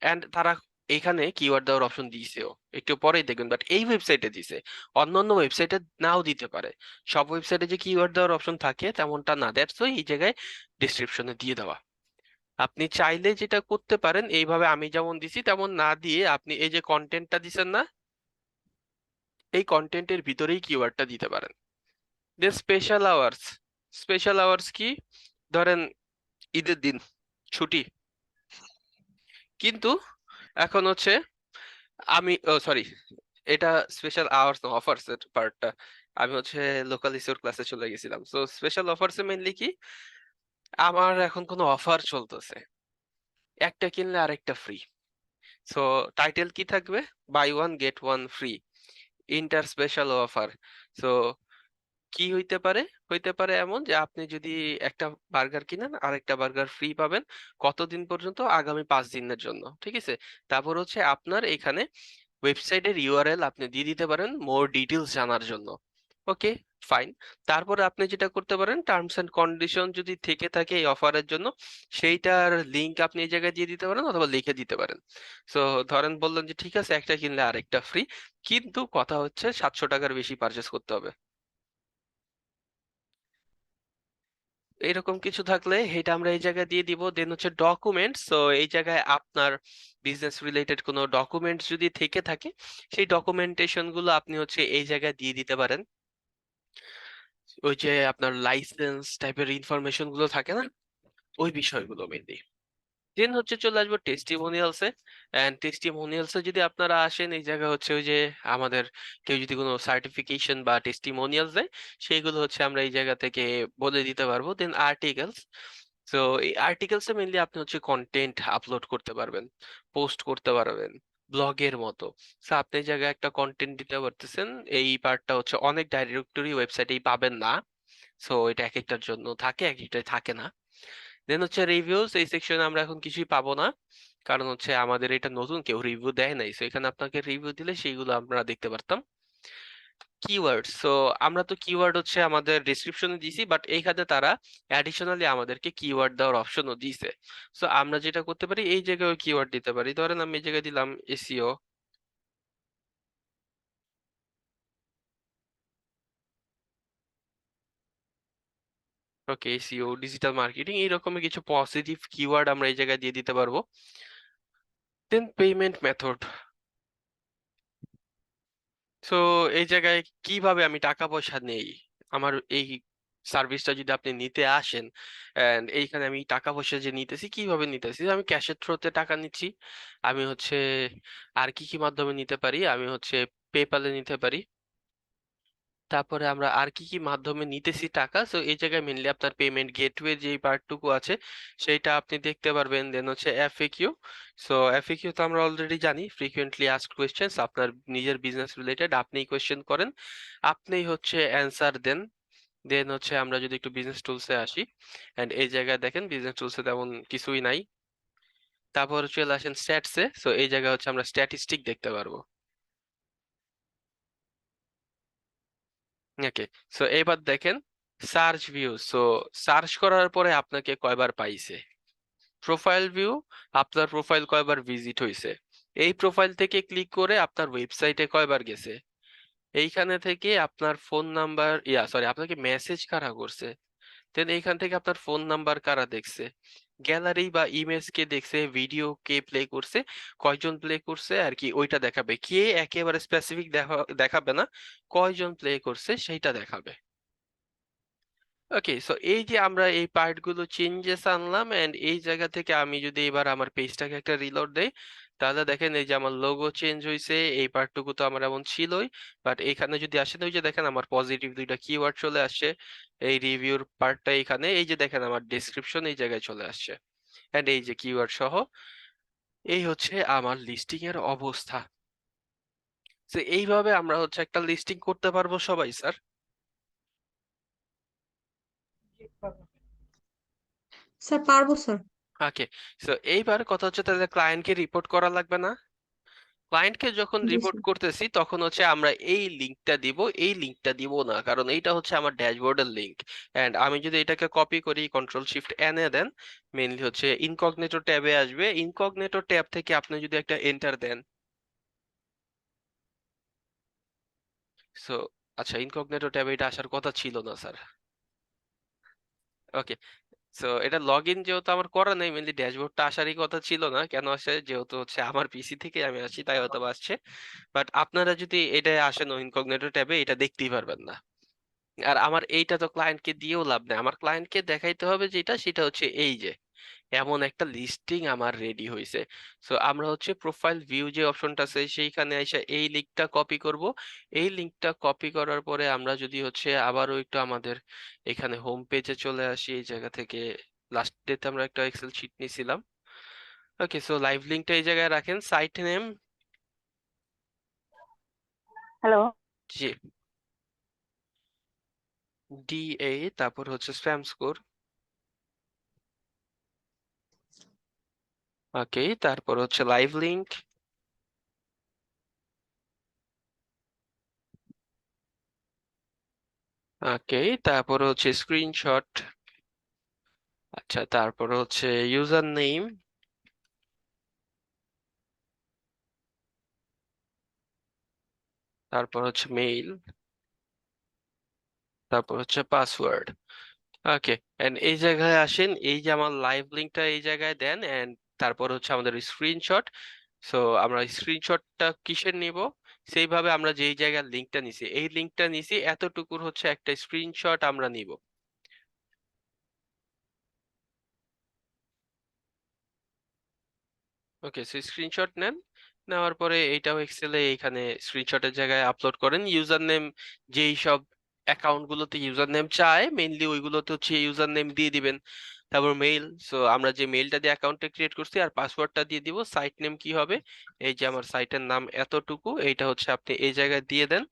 A: এন্ড তারা এইখানে কিওয়ার্ড দেওয়ার অপশন দিয়েছেও, একটু পরেই দেখবেন, বাট এই ওয়েবসাইটে দিছে, অন্যান্য ওয়েবসাইটে নাও দিতে পারে। সব ওয়েবসাইটে যে কিওয়ার্ড দেওয়ার অপশন থাকে তেমনটা না, দ্যাটস ওয়াই এই জায়গায় ডেসক্রিপশনে দিয়ে দেওয়া। আপনি চাইলে যেটা করতে পারেন, এইভাবে আমি যেমন দিছি তেমন না দিয়ে আপনি এই যে কন্টেন্টটা দিছেন না, এই কন্টেন্টের ভিতরেই কিওয়ার্ডটা দিতে পারেন। দেন স্পেশাল আওয়ার্স। স্পেশাল আওয়ার্স কি, ধরেন ঈদের দিন ছুটি, কিন্তু এখন হচ্ছে আমি সরি, এটা স্পেশাল আওয়ার্স না, অফার্স এর পার্টটা আমি হচ্ছে লোকাল ইসিওর ক্লাসে চলে গেছিলাম। So special offers a mainly কি, আমার এখন কোনো অফার চলতেছে, একটা কিনলে আরেকটা ফ্রি। সো টাইটেল কি থাকবে, buy one get one free, inter special offer. So কি হইতে পারে এমন যে আপনি যদি একটা বার্গার কিনেন আরেকটা বার্গার ফ্রি পাবেন। কতদিন পর্যন্ত, আগামী 5 দিনের জন্য, ঠিক আছে? তারপর হচ্ছে আপনার এখানে ওয়েবসাইটের ইউআরএল আপনি দিয়ে দিতে পারেন মোর ডিটেলস জানার জন্য। ওকে, ফাইন। তারপরে আপনি যেটা করতে পারেন, টার্মস এন্ড কন্ডিশন যদি থেকে থাকে এই অফারের জন্য, সেইটার লিংক আপনি এই জায়গায় দিয়ে দিতে পারেন অথবা লিখে দিতে পারেন। সো ধরেন বললেন যে ঠিক আছে একটা কিনলে আরেকটা ফ্রি, কিন্তু কথা হচ্ছে 700 টাকার বেশি পারচেস করতে হবে, এরকম কিছু থাকলে এটা আমরা এই জায়গায় দিয়ে দিব। দেন হচ্ছে ডকুমেন্টস। তো এই জায়গায় আপনার বিজনেস রিলেটেড কোনো ডকুমেন্টস যদি থেকে থাকে, সেই ডকুমেন্টেশন গুলো আপনি হচ্ছে এই জায়গায় দিয়ে দিতে পারেন। ওই যে আপনার লাইসেন্স টাইপের ইনফরমেশন গুলো থাকে না, ওই বিষয়গুলো মেনলি। দেন হচ্ছে চলে আসবো টেস্টিমোনিয়ালসে। এন্ড টেস্টিমোনিয়ালসে যদি আপনারা আসেন, এই জায়গা হচ্ছে ওই যে আমাদের কেউ যদি কোনো সার্টিফিকেশন বা টেস্টিমোনিয়ালস দেয়, সেইগুলো হচ্ছে আমরা এই জায়গা থেকে বলে দিতে পারবো। দেন আর্টিকেলস। তো এই আর্টিকেলসে মেইনলি আপনি হচ্ছে কন্টেন্ট আপলোড করতে পারবেন, পোস্ট করতে পারবেন, ব্লগের মতো। সো আপনি এই জায়গায় একটা কন্টেন্ট দিতে পারতেছেন। এই পার্টটা হচ্ছে অনেক ডাইরেক্টরি ওয়েবসাইটেই পাবেন না। সো এটা এক একটার জন্য থাকে, এক একটাই থাকে না। দেন হচ্ছে রিভিউস। এই সেকশনে আমরা এখন কিছুই পাবো না, কারণ হচ্ছে আমাদের এটা নতুন, কেউ রিভিউ দেয় নাই। সো এখানে আপনাকে রিভিউ দিলে সেইগুলো আমরা দেখতে পারতাম। কিওয়ার্ড। সো আমরা তো কিওয়ার্ড হচ্ছে আমাদের ডেসক্রিপশনে দিছি, বাট এইখানে তারা অ্যাডিশনালি আমাদেরকে কিওয়ার্ড দেওয়ার অপশনও দিছে। সো আমরা যেটা করতে পারি, এই জায়গায় কিওয়ার্ড দিতে পারি। ধরেন আমি এই জায়গায় দিলাম এসইও। ওকে, এসইও, ডিজিটাল মার্কেটিং, এইরকমই কিছু পজিটিভ কিওয়ার্ড আমরা এই জায়গায় দিয়ে দিতে পারবো। দেন পেমেন্ট মেথড। সো এই জায়গায় কিভাবে আমি টাকা পয়সা নেই, আমার এই সার্ভিসটা যদি আপনি নিতে আসেন, এন্ড এইখানে আমি টাকা পয়সা যে নিতেছি কিভাবে নিতেছি, আমি ক্যাশের থ্রোতে টাকা নিচ্ছি। আমি হচ্ছে আর কি কি মাধ্যমে নিতে পারি, আমি হচ্ছে পেপ্যালে নিতে পারি, তারপরে আমরা আর কি কি মাধ্যমে নিতেছি টাকা, সো এই জায়গায় মেনলি আপনার পেমেন্ট গেটওয়ে যে পার্টটুকু আছে সেইটা আপনি দেখতে পারবেন। দেন হচ্ছে এফএকিউ। সো এফএকিউ তো আমরা অলরেডি জানি, ফ্রিকুয়েন্টলি আস্কড কোয়েশ্চেন্স, আপনার নিজের বিজনেস রিলেটেড আপনিই কোয়েশ্চেন করেন, আপনিই হচ্ছে অ্যান্সার দেন। দেন হচ্ছে আমরা যদি একটু বিজনেস টুলসে আসি, এন্ড এই জায়গায় দেখেন বিজনেস টুলসে তেমন কিছুই নাই। তারপর চলে আসেন স্ট্যাটসে, সো এই জায়গায় হচ্ছে আমরা স্ট্যাটিস্টিক দেখতে পারবো। ওকে, সো এবার দেখেন সার্চ ভিউ। সো সার্চ করার পরে আপনাকে কয়বার পাইছে। প্রোফাইল ভিউ, আপনার প্রোফাইল কয়বার ভিজিট হয়েছে। এই প্রোফাইল থেকে ক্লিক করে আপনার ওয়েবসাইটে কয়বার গেছে। এইখানে থেকে আপনার ফোন নাম্বার, সরি, আপনাকে মেসেজ কারা করছে। দেন এইখান থেকে আপনার ফোন নাম্বার কারা দেখছে, গ্যালারি বা ইমেজ কে দেখছে, ভিডিও কে প্লে করছে, কয়জন প্লে করছে আর কি ওইটা দেখাবে। কে একেবারে স্পেসিফিক দেখাবে না, কয়জন প্লে করছে সেইটা দেখাবে। ওকে, সো এই যে আমরা এই পার্ট গুলো চেঞ্জেস আনলাম, এন্ড এই জায়গা থেকে আমি যদি এবার আমার পেজটাকে একটা রিলোড দেই, তাহলে দেখেন এই যে আমার লোগো চেঞ্জ হয়েছে। এই পার্টটুকু তো আমার এমন ছিলই, বাট এখানে যদি আসেন ওই যে দেখেন আমার পজিটিভ দুইটা কিওয়ার্ড চলে আসছে। এই রিভিউর পার্টটা এখানে, এই যে দেখেন আমার ডেসক্রিপশন এই জায়গায় চলে আসছে, এন্ড এই যে কিওয়ার্ড সহ। এই হচ্ছে আমার লিস্টিং এর অবস্থা। তো এইভাবে আমরা হচ্ছে একটা লিস্টিং করতে পারবো সবাই, স্যার।
D: স্যার পারবো স্যার।
A: ওকে, সো এইবার কথা হচ্ছে তাহলে ক্লায়েন্টকে রিপোর্ট করা লাগবে না। ক্লায়েন্টকে যখন
D: জি
A: রিপোর্ট
D: স্যার।
A: করতেছি তখন হচ্ছে আমরা এই লিঙ্কটা দিব, এই লিঙ্কটা দিব না, কারণ এইটা হচ্ছে আমার ড্যাশবোর্ডের লিঙ্ক। এন্ড আমি যদি এটাকে কপি করি, কন্ট্রোল শিফট এন এ দেন, মেইনলি হচ্ছে ইনকগনিটো ট্যাবে আসবে। ইনকগনিটো ট্যাব থেকে আপনি যদি একটা এন্টার দেন, সো আচ্ছা, ইনকগনিটো ট্যাবে এটা আসার কথা ছিল না স্যার। ওকে, সো এটা লগ ইন যেহেতু আমার করা নেই, মেনলি ড্যাশবোর্ডটা আসারই কথা ছিল না। কেন আসে, যেহেতু হচ্ছে আমার পিসি থেকে আমি আসি তাই হয়তো বা আসছে। বাট আপনারা যদি এটা আসেন ইনকগনিটো ট্যাবে, এটা দেখতেই পারবেন না। আর আমার এইটা তো ক্লায়েন্টকে দিয়েও লাভ নেই, আমার ক্লায়েন্টকে দেখাইতে হবে যেটা, সেটা হচ্ছে এই যে এমন একটা লিস্টিং আমার রেডি হয়েছে। সো আমরা হচ্ছে প্রোফাইল ভিউ যে অপশনটা আছে সেইখানে এসে এই লিঙ্কটা কপি করব। এই লিঙ্কটা কপি করার পরে আমরা যদি হচ্ছে আবারও একটু আমাদের এখানে হোম পেজে চলে আসি, এই জায়গা থেকে লাস্ট ডেতে আমরা একটা এক্সেল শিট নিয়েছিলাম। ওকে, সো লাইভ লিঙ্কটা এই জায়গায় রাখেন, সাইট নেম,
H: হ্যালো।
A: জি, ডিএ, তারপর হচ্ছে স্প্যাম স্কোর। ওকে, তারপর হচ্ছে লাইভ লিংক। ওকে, তারপর হচ্ছে স্ক্রিনশট। আচ্ছা, তারপর হচ্ছে ইউজার নেম, তারপর হচ্ছে মেইল, তারপর হচ্ছে পাসওয়ার্ড। ওকে, এন্ড এই জায়গায় আসেন, এই যে আমার লাইভ লিংকটা এই জায়গায় দেন, এন্ড তারপর হচ্ছে আমাদের স্ক্রিনশট। সো আমরা স্ক্রিনশটটা কিসের নিব, সেইভাবে আমরা যেই জায়গায় লিংকটা নিছি, এই লিংকটা নিছি, এতটুকুর হচ্ছে একটা স্ক্রিনশট আমরা নিব। ওকে, সো স্ক্রিনশট নেন, নেওয়ার পরে এইটাও এক্সেলে এইখানে স্ক্রিনশটের জায়গায় আপলোড করেন। ইউজার নেম, যেই সব অ্যাকাউন্ট গুলোতে ইউজার নেম চায় মেইনলি ওইগুলোতে হচ্ছে ইউজার নেম দিয়ে দিবেন। তারপর মেইল, সো আমরা যে মেইলটা দিয়ে অ্যাকাউন্টটা ক্রিয়েট করছি, আর পাসওয়ার্ডটা দিয়ে দিব। সাইট নেম কি হবে, এই যে আমার সাইটের নাম এতটুকু, এইটা হচ্ছে আপনি এই জায়গায় দিয়ে দেন,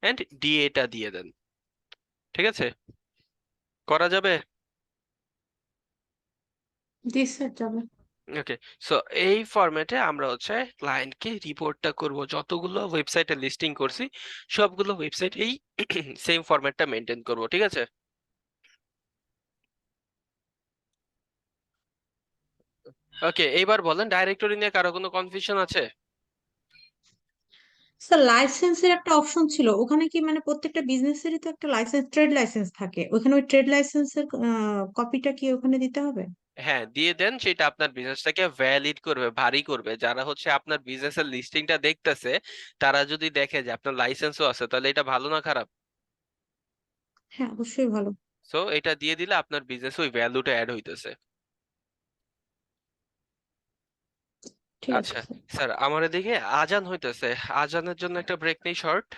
A: এন্ড ডিএটা দিয়ে দেন। ঠিক আছে, করা যাবে।
D: জি স্যার যাবে।
A: ওকে, সো এই ফরম্যাটে আমরা হচ্ছে ক্লায়েন্টকে রিপোর্টটা করব। যতগুলো ওয়েবসাইটে লিস্টিং করছি সবগুলো ওয়েবসাইট এই সেম ফরম্যাটটা মেনটেন করব, ঠিক আছে। ওকে, এইবার বলেন ডাইরেক্টরি নিয়ে কারো কোনো কনফিউশন আছে।
D: স্যার লাইসেন্সের একটা অপশন ছিল, ওখানে কি মানে প্রত্যেকটা বিজনেসেরই তো একটা লাইসেন্স, ট্রেড লাইসেন্স থাকে, ওখানে ওই ট্রেড লাইসেন্সের কপিটা কি ওখানে দিতে হবে?
A: হ্যাঁ, দিয়ে দেন, সেটা আপনার বিজনেসটাকে ভ্যালিড করবে, ভারী করবে। যারা হচ্ছে আপনার বিজনেসের লিস্টিংটা দেখতেছে, তারা যদি দেখে যে আপনার লাইসেন্সও আছে, তাহলে এটা ভালো না খারাপ।
D: হ্যাঁ অবশ্যই ভালো।
A: সো এটা দিয়ে দিলে আপনার বিজনেস ওই ভ্যালুটা অ্যাড হইতেছে।
D: ঠিক আছে
A: আচ্ছা
D: স্যার।
A: স্যার, আমার এদিকে আজান হইতেছে, আজানের জন্য একটা ব্রেক নেই শর্ট।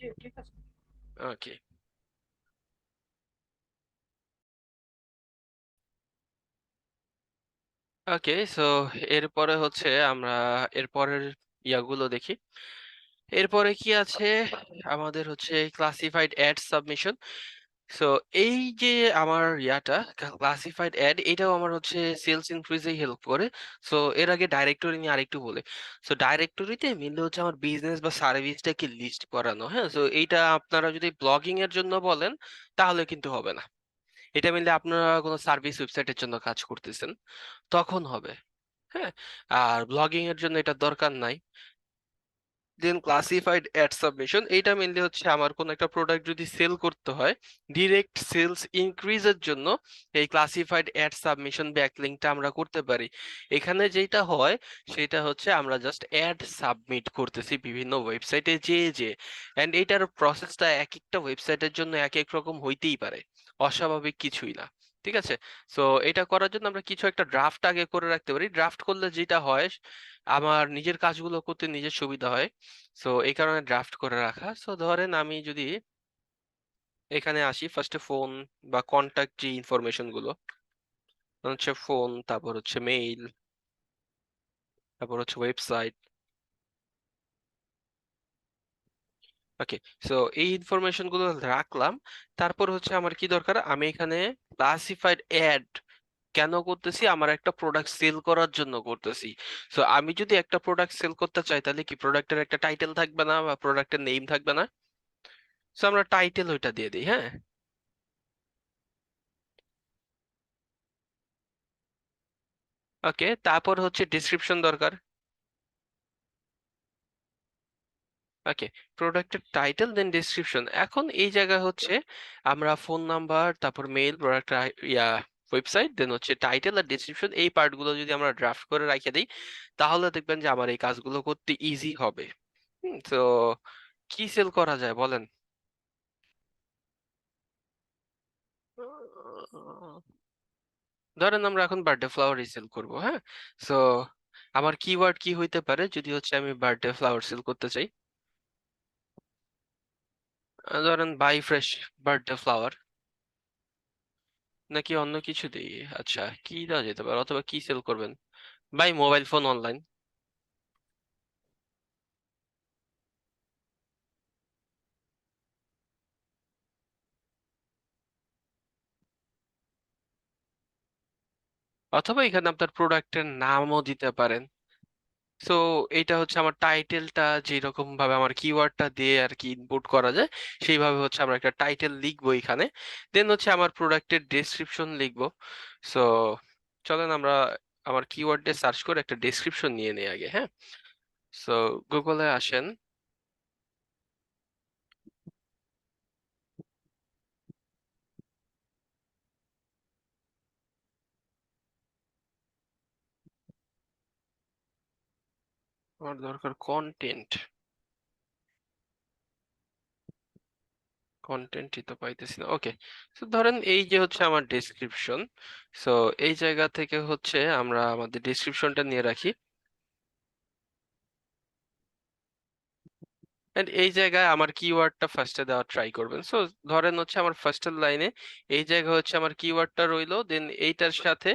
B: জি ঠিক আছে।
A: ওকে, ওকে। সো এরপরে হচ্ছে আমরা এরপরের ইয়াগুলো দেখি। এরপরে কি আছে আমাদের হচ্ছে ক্লাসিফাইড অ্যাড সাবমিশন। সো এই যে আমার ইয়াটা ক্লাসিফাইড অ্যাড, এটাও আমার হচ্ছে সেলস ইনক্রিজে হেল্প করে। সো এর আগে ডাইরেক্টরি নিয়ে আরেকটু বলে। সো ডাইরেক্টরিতে মেনলি হচ্ছে আমার বিজনেস বা সার্ভিসটাকে লিস্ট করানো, হ্যাঁ। সো এইটা আপনারা যদি ব্লগিং এর জন্য বলেন তাহলে কিন্তু হবে না। এটা মেনলি আপনারা কোনো সার্ভিস ওয়েবসাইটের জন্য কাজ করতেছেন তখন হবে, হ্যাঁ। আর ব্লগিং এর জন্য এটা দরকার নাই। দেন ক্লাসিফাইড অ্যাড সাবমিশন, এইটা মেনলি হচ্ছে আমার কোন একটা প্রোডাক্ট যদি সেল করতে হয়, ডিরেক্ট সেলস ইনক্রিজের জন্য এই ক্লাসিফাইড অ্যাড সাবমিশন ব্যাকলিংকটা আমরা করতে পারি। এখানে যেটা হয় সেটা হচ্ছে আমরা জাস্ট অ্যাড সাবমিট করতেছি বিভিন্ন ওয়েবসাইটে যে এন্ড এটার প্রসেসটা এক একটা ওয়েবসাইটের জন্য এক এক রকম হইতেই পারে, অস্বাভাবিক কিছুই না। ঠিক আছে। সো এটা করার জন্য আমরা কিছু একটা ড্রাফট আগে করে রাখতে পারি। ড্রাফট করলে যেটা হয় আমার নিজের কাজগুলো করতে নিজের সুবিধা হয়। সো এই কারণে ড্রাফট করে রাখা। সো ধরেন আমি যদি এখানে আসি ফার্স্টে ফোন বা কন্টাক্ট যে ইনফরমেশন গুলো হচ্ছে ফোন, তারপর হচ্ছে মেইল, তারপর হচ্ছে ওয়েবসাইট। ওকে। সো এই ইনফরমেশন গুলো রাখলাম। তারপর হচ্ছে আমার কি দরকার, আমি এখানে ক্লাসিফাইড অ্যাড কেন করতেছি, আমার একটা প্রোডাক্ট সেল করার জন্য করতেছি। সো আমি যদি একটা প্রোডাক্ট সেল করতে চাই তাহলে কি প্রোডাক্টের একটা টাইটেল থাকবে না বা প্রোডাক্টের নেম থাকবে না? সো আমরা টাইটেল ওইটা দিয়ে দিই, হ্যাঁ। ওকে, তারপর হচ্ছে ডেসক্রিপশন দরকার। ওকে, প্রোডাক্টের টাইটেল দেন ডেসক্রিপশন। এখন এই জায়গায় হচ্ছে আমরা ফোন নাম্বার, তারপর মেইল, প্রোডাক্ট ইয়া ওয়েবসাইট, দেন হচ্ছে টাইটেল আর ডেসক্রিপশন, এই পার্টগুলো যদি আমরা ড্রাফট করে রাখে দিই তাহলে দেখবেন যে আমার এই কাজগুলো করতে ইজি হবে। তো কি সেল করা যায় বলেন? ধরেন আমরা এখন বার্থডে ফ্লাওয়ারই সেল করব, হ্যাঁ। সো আমার কিওয়ার্ড কি হইতে পারে যদি হচ্ছে আমি বার্থডে ফ্লাওয়ার সেল করতে চাই? ধরেন বাই ফ্রেশ বার্থডে ফ্লাওয়ার, নাকি অন্য কিছু দিই? আচ্ছা, কি দেওয়া যেতে পারে, অথবা কি সেল করবেন? Buy mobile phone online. অথবা এখানে আপনার প্রোডাক্টের নামও দিতে পারেন। সো এইটা হচ্ছে আমার টাইটেলটা, যেরকম ভাবে আমার কিওয়ার্ডটা দিয়ে আর কি ইনপুট করা যায় সেইভাবে হচ্ছে আমরা একটা টাইটেল লিখবো এখানে। দেন হচ্ছে আমার প্রোডাক্টের ডেসক্রিপশন লিখবো। সো চলেন আমরা আমার কিওয়ার্ড দিয়ে সার্চ করে একটা ডেসক্রিপশন নিয়ে নিই আগে, হ্যাঁ। সো গুগলে আসেন। আমার দরকার কন্টেন্ট, কন্টেন্টই তো পাইতেছি না। ওকে, তো ধরেন এই যে হচ্ছে আমার ডেসক্রিপশন। সো এই জায়গা থেকে হচ্ছে আমরা আমাদের ডেসক্রিপশনটা নিয়ে রাখি। এন্ড এই জায়গায় আমার কিওয়ার্ডটা ফার্স্টে দেওয়ার ট্রাই করবেন। সো ধরেন হচ্ছে আমার ফার্স্টের লাইনে এই জায়গা হচ্ছে আমার কিওয়ার্ডটা রইলো, দেন এইটার সাথে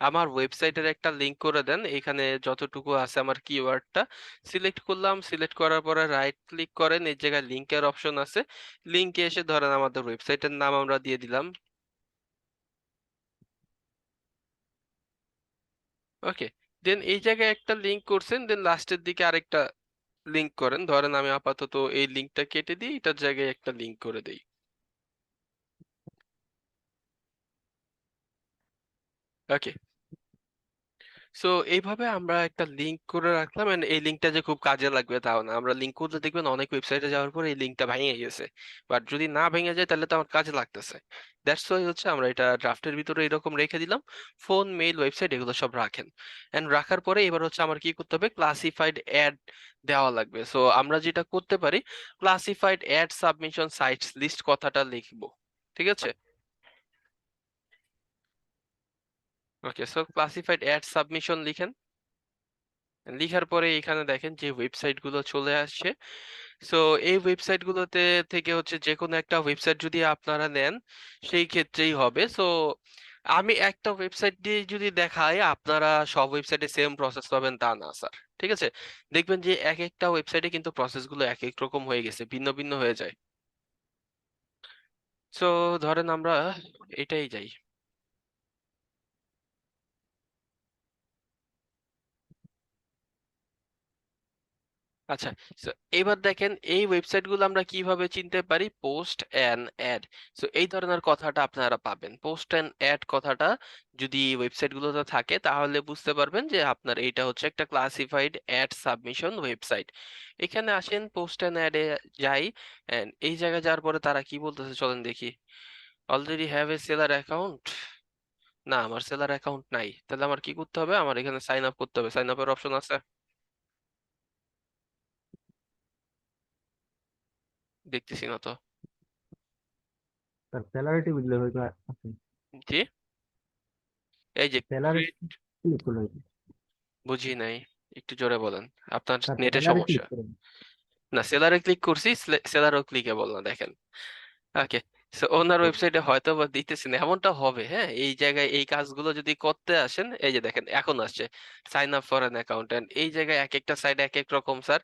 A: আমার ওয়েবসাইটের একটা লিংক করে দেন। এখানে যতটুকু আছে আমার কিওয়ার্ডটা সিলেক্ট করলাম, সিলেক্ট করার পরে রাইট ক্লিক করেন, এই জায়গায় লিংকের অপশন আছে, লিংকে এসে ধরেন আমাদের ওয়েবসাইটের নাম আমরা দিয়ে দিলাম। ওকে, দেন এই জায়গায় একটা লিংক করছেন, দেন লাস্টের দিকে আরেকটা লিংক করেন। ধরেন আমি আপাতত এই লিংকটা কেটে দিই, এটার জায়গায় একটা লিংক করে দেই। ওকে, সো এইভাবে আমরা একটা লিংক করে রাখলাম। and এই লিংকটা যে খুব কাজে লাগবে তাও না, আমরা লিংক করতে দেখবেন অনেক ওয়েবসাইটে যাওয়ার পর এই লিংকটা ভেঙে গেছে, বাট যদি না ভেঙে যায় তাহলে তো আমার কাজে লাগতেছে। দ্যাটস ওয়াই হচ্ছে আমরা এটা ড্রাফটের ভিতরে এরকম রেখে দিলাম। ফোন, মেইল, ওয়েবসাইট এগুলো সব রাখেন। এন্ড রাখার পরে এবার হচ্ছে আমার কি করতে হবে, ক্লাসিফাইড অ্যাড দেওয়া লাগবে। সো আমরা যেটা করতে পারি, classified ad submission sites list কথাটা লিখবো। ঠিক আছে। Okay, so classified ad submission লিখেন। লিখার পরে এখানে দেখেন যে ওয়েবসাইট গুলো চলে আসছে। সো এই ওয়েবসাইট গুলোতে থেকে হচ্ছে যে কোনো একটা ওয়েবসাইট যদি আপনারা নেন সেই ক্ষেত্রেই হবে। সো আমি একটা ওয়েবসাইট দিয়ে যদি দেখাই আপনারা সব ওয়েবসাইটে সেম প্রসেস পাবেন তা না স্যার, ঠিক আছে? দেখবেন যে এক একটা ওয়েবসাইটে কিন্তু প্রসেস গুলো এক এক রকম হয়ে গেছে, ভিন্ন ভিন্ন হয়ে যায়। সো ধরেন আমরা এটাই যাই। আচ্ছা, so এবার দেখেন এই ওয়েবসাইট গুলো আমরা কিভাবে চিনতে পারি, পোস্ট অ্যান্ড অ্যাড। সো এই ধরনের কথাটা আপনারা পাবেন, পোস্ট অ্যান্ড অ্যাড কথাটা যদি ওয়েবসাইট গুলোতে থাকে তাহলে বুঝতে পারবেন যে আপনার এইটা হচ্ছে একটা ক্লাসিফাইড অ্যাড সাবমিশন ওয়েবসাইট। এখানে আসেন, পোস্ট অ্যান্ড অ্যাডে যাই, and এই জায়গায় যাওয়ার পরে তারা কি বলতেছে চলেন দেখি। Already have a seller account, না আমার সেলার অ্যাকাউন্ট নাই, তাহলে আমার কি করতে হবে, আমার এখানে সাইন আপ করতে হবে। সাইন আপের অপশন আছে, দেখতেছি না তো।
C: স্যার স্যালারিটি বুঝলে হয়তো আছে
A: জি, এই যে
C: স্যালারি
A: create,
C: ক্লিক করলে হয়তো
A: বুঝি নাই, একটু জোরে বলেন, আপনার
C: স্যার
A: নেটে
C: স্যালারি ক্লিক
A: সমস্যা।
C: করুন
A: না, সেলারে ক্লিক করছি, সেলারও ক্লিকেবল না দেখেন। ওকে, সো ওনার ওয়েবসাইটে হয়তো বা দিতেছেন, এমনটা হবে। হ্যাঁ, এই জায়গায় এই কাজগুলো যদি করতে আসেন, এই যে দেখেন এখন আসছে sign up for an account, এই জায়গায় এক একটা সাইড এক এক রকম স্যার,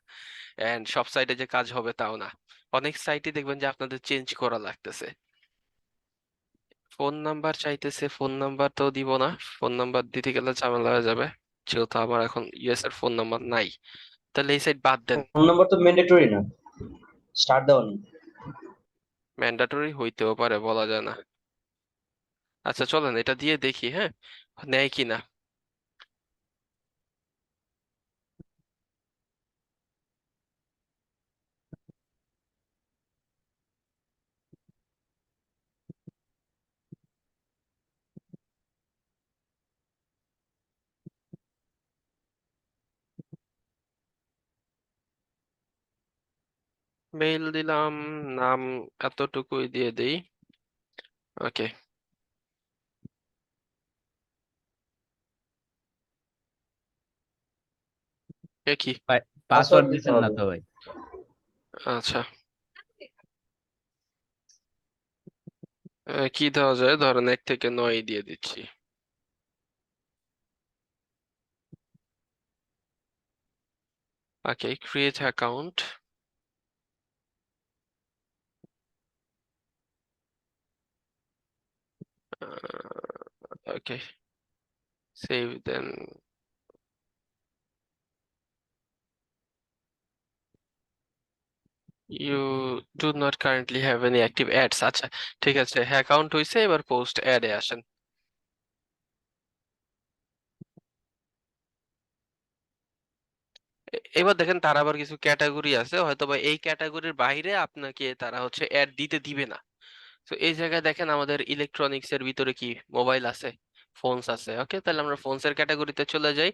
A: এন্ড সব সাইডে যে কাজ হবে তাও না। অনেক সাইটে দেখবেন যে আপনাদের চেঞ্জ করা লাগতেছে। ফোন নাম্বার চাইতেছে, ফোন নাম্বার তো দিব না, ফোন নাম্বার দিতে গেলে ঝামেলা হয়ে যাবে, যেহেতু আমার এখন ইউএস এর ফোন নাম্বার নাই। তাহলে এই সাইট বাদ দেন।
H: ফোন নাম্বার তো ম্যান্ডেটরি না, স্টার্ট দেওয়া নেই।
A: ম্যান্ডাটরি হইতেও পারে, বলা যায় না। আচ্ছা চলেন এটা দিয়ে দেখি, হ্যাঁ, নেয় কিনা। মেইল দিলাম, নাম এতটুকুই দিয়ে দেই। ওকে, এ কি?
C: পাসওয়ার্ড
H: পাসওয়ার্ড দিতে
C: দিচ্ছেন না
H: হবে।
C: তো ভাই
A: আচ্ছা, কি দেওয়া যায়, ধরেন 1 থেকে 9 দিয়ে দিচ্ছি। Okay, create account. Okay, save দেন। You do not currently have any active ads. আচ্ছা ঠিক আছে, অ্যাকাউন্ট হইছে, এবার পোস্ট অ্যাডে আসেন। এবার দেখেন তার আবার কিছু ক্যাটাগরি আছে, হয়তো বা এই ক্যাটাগরির বাইরে আপনাকে তারা হচ্ছে অ্যাড দিতে দিবে না। তো এই জায়গায় দেখেন আমাদের ইলেকট্রনিক্স এর ভিতরে কি মোবাইল আছে, ফোনস আছে। ওকে, তাহলে আমরা ফোনস এর ক্যাটাগরিতে চলে যাই।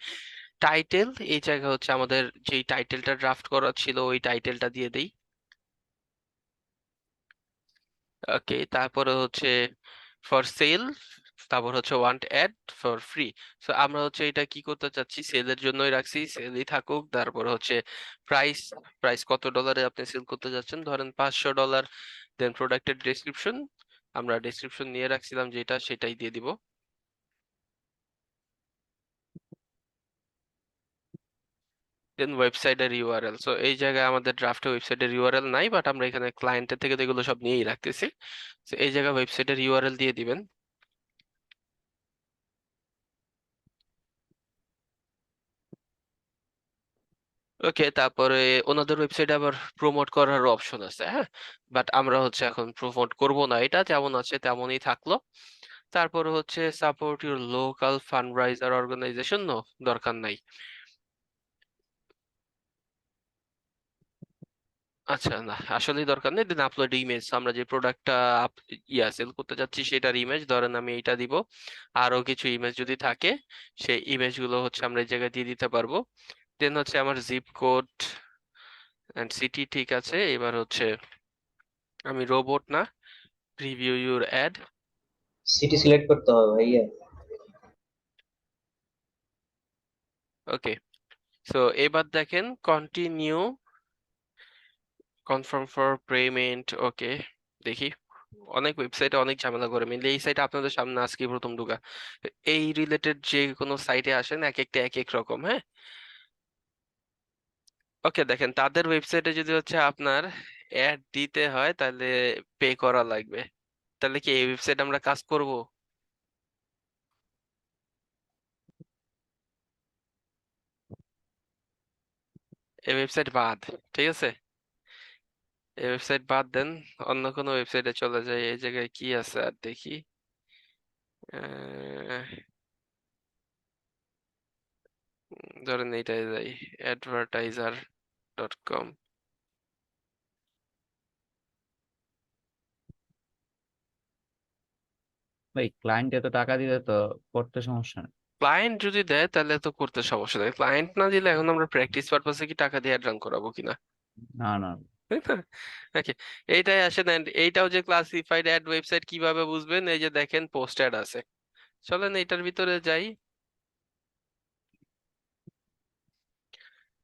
A: টাইটেল, এই জায়গায় হচ্ছে আমাদের যেই টাইটেলটা ড্রাফট করা ছিল ওই টাইটেলটা দিয়ে দেই। ওকে, তারপরে হচ্ছে ফর সেল, তারপর হচ্ছে want ad for free. So আমরা হচ্ছে এটা কি করতে চাচ্ছি, সেলের জন্যই রাখছি, সেলই থাকুক। তারপর হচ্ছে প্রাইস, প্রাইস কত ডলারে আপনি সেল করতে যাচ্ছেন, ধরেন $500। দেন প্রোডাক্টের ডেসক্রিপশন, আমরা ডেসক্রিপশন নিয়ে রাখছিলাম যেটা, সেটাই দিয়ে দিব। দেন ওয়েবসাইটের ইউআরএল, সো এই জায়গায় আমাদের ড্রাফটে ওয়েবসাইটের ইউআরএল নাই, বাট আমরা এখানে ক্লায়েন্টের থেকে তো এগুলো সব নিয়েই রাখতেছি। তো এই জায়গায় ওয়েবসাইটের ইউআরএল দিয়ে দিবেন। ওকে, তারপরে ওনাদের ওয়েবসাইটে আবার প্রমোট করার অপশন আছে, হ্যাঁ, বাট আমরা হচ্ছে এখন প্রমোট করব না, এটা যেমন আছে তেমনই থাকলো। তারপরে হচ্ছে support your local fundraiser organisation, no, দরকার নাই। আচ্ছা না, আসলেই দরকার নেই। দেন আপলোড ইমেজ, আমরা যে প্রোডাক্টটা সেল করতে যাচ্ছি সেটার ইমেজ, ধরেন আমি এইটা দিব। আরো কিছু ইমেজ যদি থাকে সেই ইমেজ গুলো হচ্ছে আমরা এই জায়গায় দিয়ে দিতে পারবো। দেন হচ্ছে আমার জিপ কোড এন্ড সিটি ঠিক আছে। এবার হচ্ছে আমি রোবট না, preview your add.
H: City select করতে হবে ভাইয়া।
A: ওকে, সো এবার দেখেন কন্টিনিউ কনফার্ম ফর পেমেন্ট। ওকে, দেখি অনেক ওয়েবসাইটে অনেক ঝামেলা করে, মেনলি এই সাইটে আপনাদের সামনে আজকে প্রথম ঢোকা। এই রিলেটেড যে কোনো সাইটে আসেন এক একটা এক এক রকম, হ্যাঁ। ওকে, দেখেন তাদের ওয়েবসাইটে যদি হচ্ছে আপনার অ্যাড দিতে হয় তাহলে পে করা লাগবে। তাহলে কি এই ওয়েবসাইট আমরা কাজ করব? এই ওয়েবসাইট বাদ, ঠিক আছে, এই ওয়েবসাইট বাদ দেন, অন্য কোনো ওয়েবসাইটে চলে যাই। এই জায়গায় কি আছে আর দেখি। ধরেন এইটাই যাই, advertiser.com।
C: ভাই ক্লায়েন্ট এত টাকা দিলে তো করতে সমস্যা নেই।
A: ক্লায়েন্ট যদি দেয় তাহলে তো করতে সমস্যা নেই, ক্লায়েন্ট না দিলে এখন আমরা প্র্যাকটিস পারপাসে কি টাকা দিয়ে অ্যাড রান করাবো কিনা,
C: না না,
A: তাই না? ওকে, এইটাই আসেন। and এইটাও যে ক্লাসিফাইড অ্যাড ওয়েবসাইট কিভাবে বুঝবেন, এই যে দেখেন পোস্ট অ্যাড আছে। চলেন এইটার ভিতরে যাই।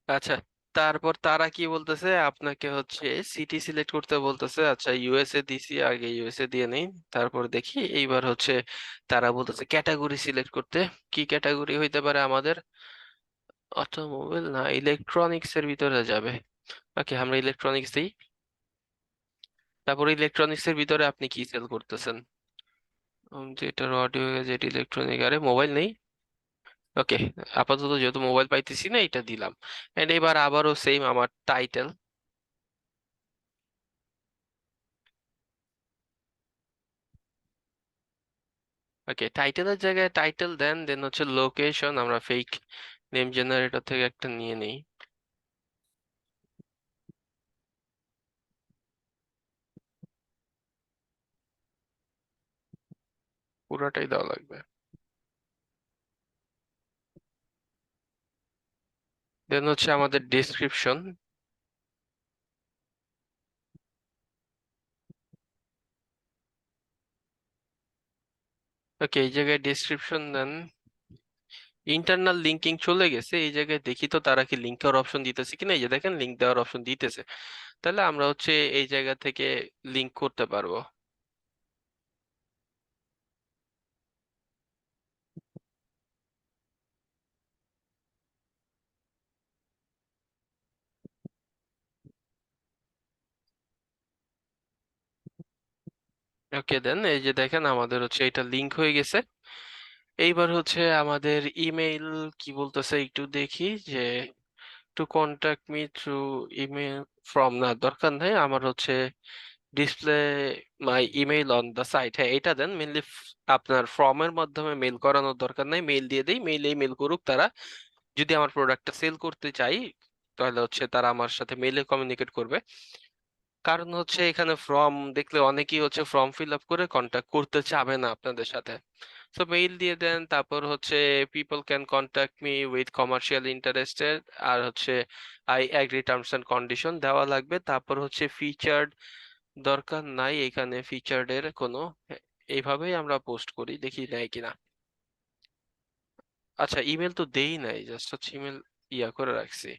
A: আচ্ছা, তারপর তারা কি বলতেছে, আপনাকে হচ্ছে সিটি সিলেক্ট করতে বলতেছে। আচ্ছা, ইউএসএ দিছি, আগে ইউএসএ দিয়ে নেই, তারপর দেখি। এইবার হচ্ছে তারা বলতেছে ক্যাটাগরি সিলেক্ট করতে। কি ক্যাটাগরি হইতে পারে আমাদের? অটোমোবাইল না, ইলেকট্রনিক্স এর ভিতরে যাবে। ওকে, আমরা ইলেকট্রনিক্স দিই। তারপর ইলেকট্রনিক্স এর ভিতরে আপনি কি সেল করতেছেন? যেটার অডিও যেটা ইলেকট্রনিক, আরে মোবাইল নেই। ওকে, আপাতত যেহেতু মোবাইল পাইতেছি না, এটা দিলাম। এন্ড এবার আবারও সেম আমার টাইটেল। ওকে, টাইটেলের জায়গায় টাইটেল দেন, দেন হচ্ছে লোকেশন আমরা ফেক নেম জেনারেটর থেকে একটা নিয়ে নেই। পুরাটাই দেওয়া লাগবে। দেন হচ্ছে আমাদের ডেসক্রিপশন। ওকে, এই জায়গায় ডেসক্রিপশন দেন। ইন্টারনাল লিঙ্কিং চলে গেছে, এই জায়গায় দেখি তো তারা কি লিঙ্ক দেওয়ার অপশন দিতেছে কিনা। এই যে দেখেন লিঙ্ক দেওয়ার অপশন দিতেছে, তাহলে আমরা হচ্ছে এই জায়গা থেকে লিঙ্ক করতে পারবো। ওকে, দেন এই যে দেখেন আমাদের হচ্ছে এটা লিঙ্ক হয়ে গেছে। এইবার হচ্ছে আমাদের ইমেইল কি বলতেছে একটু দেখি। যে to contact me through email from, না দরকার নাই, আমার হচ্ছে display my email on the site. হ্যাঁ, এটা দেন। মেনলি আপনার ফর্মের মাধ্যমে মেল করানোর দরকার নাই, মেইল দিয়ে দেই, মেইলেই মেল করুক তারা। যদি আমার প্রোডাক্টটা সেল করতে চাই তাহলে হচ্ছে তারা আমার সাথে মেইলে কমিউনিকেট করবে। কারণ হচ্ছে এখানে ফর্ম দেখলে অনেকেই হচ্ছে ফর্ম ফিল আপ করে কন্ট্যাক্ট করতে চাবে না আপনাদের সাথে। সো মেইল দিয়ে দেন, তারপর হচ্ছে people can contact me with commercial interested, আর হচ্ছে I agree terms and condition দেওয়া লাগবে। তারপর হচ্ছে ফিচার্ড, দরকার নাই এখানে ফিচার্ড এর কোনো। এইভাবেই আমরা পোস্ট করি, দেখি নেয় কিনা। আচ্ছা, ইমেল তো দেই নাই, জাস্ট হচ্ছে ইমেল ইয়া করে রাখছি।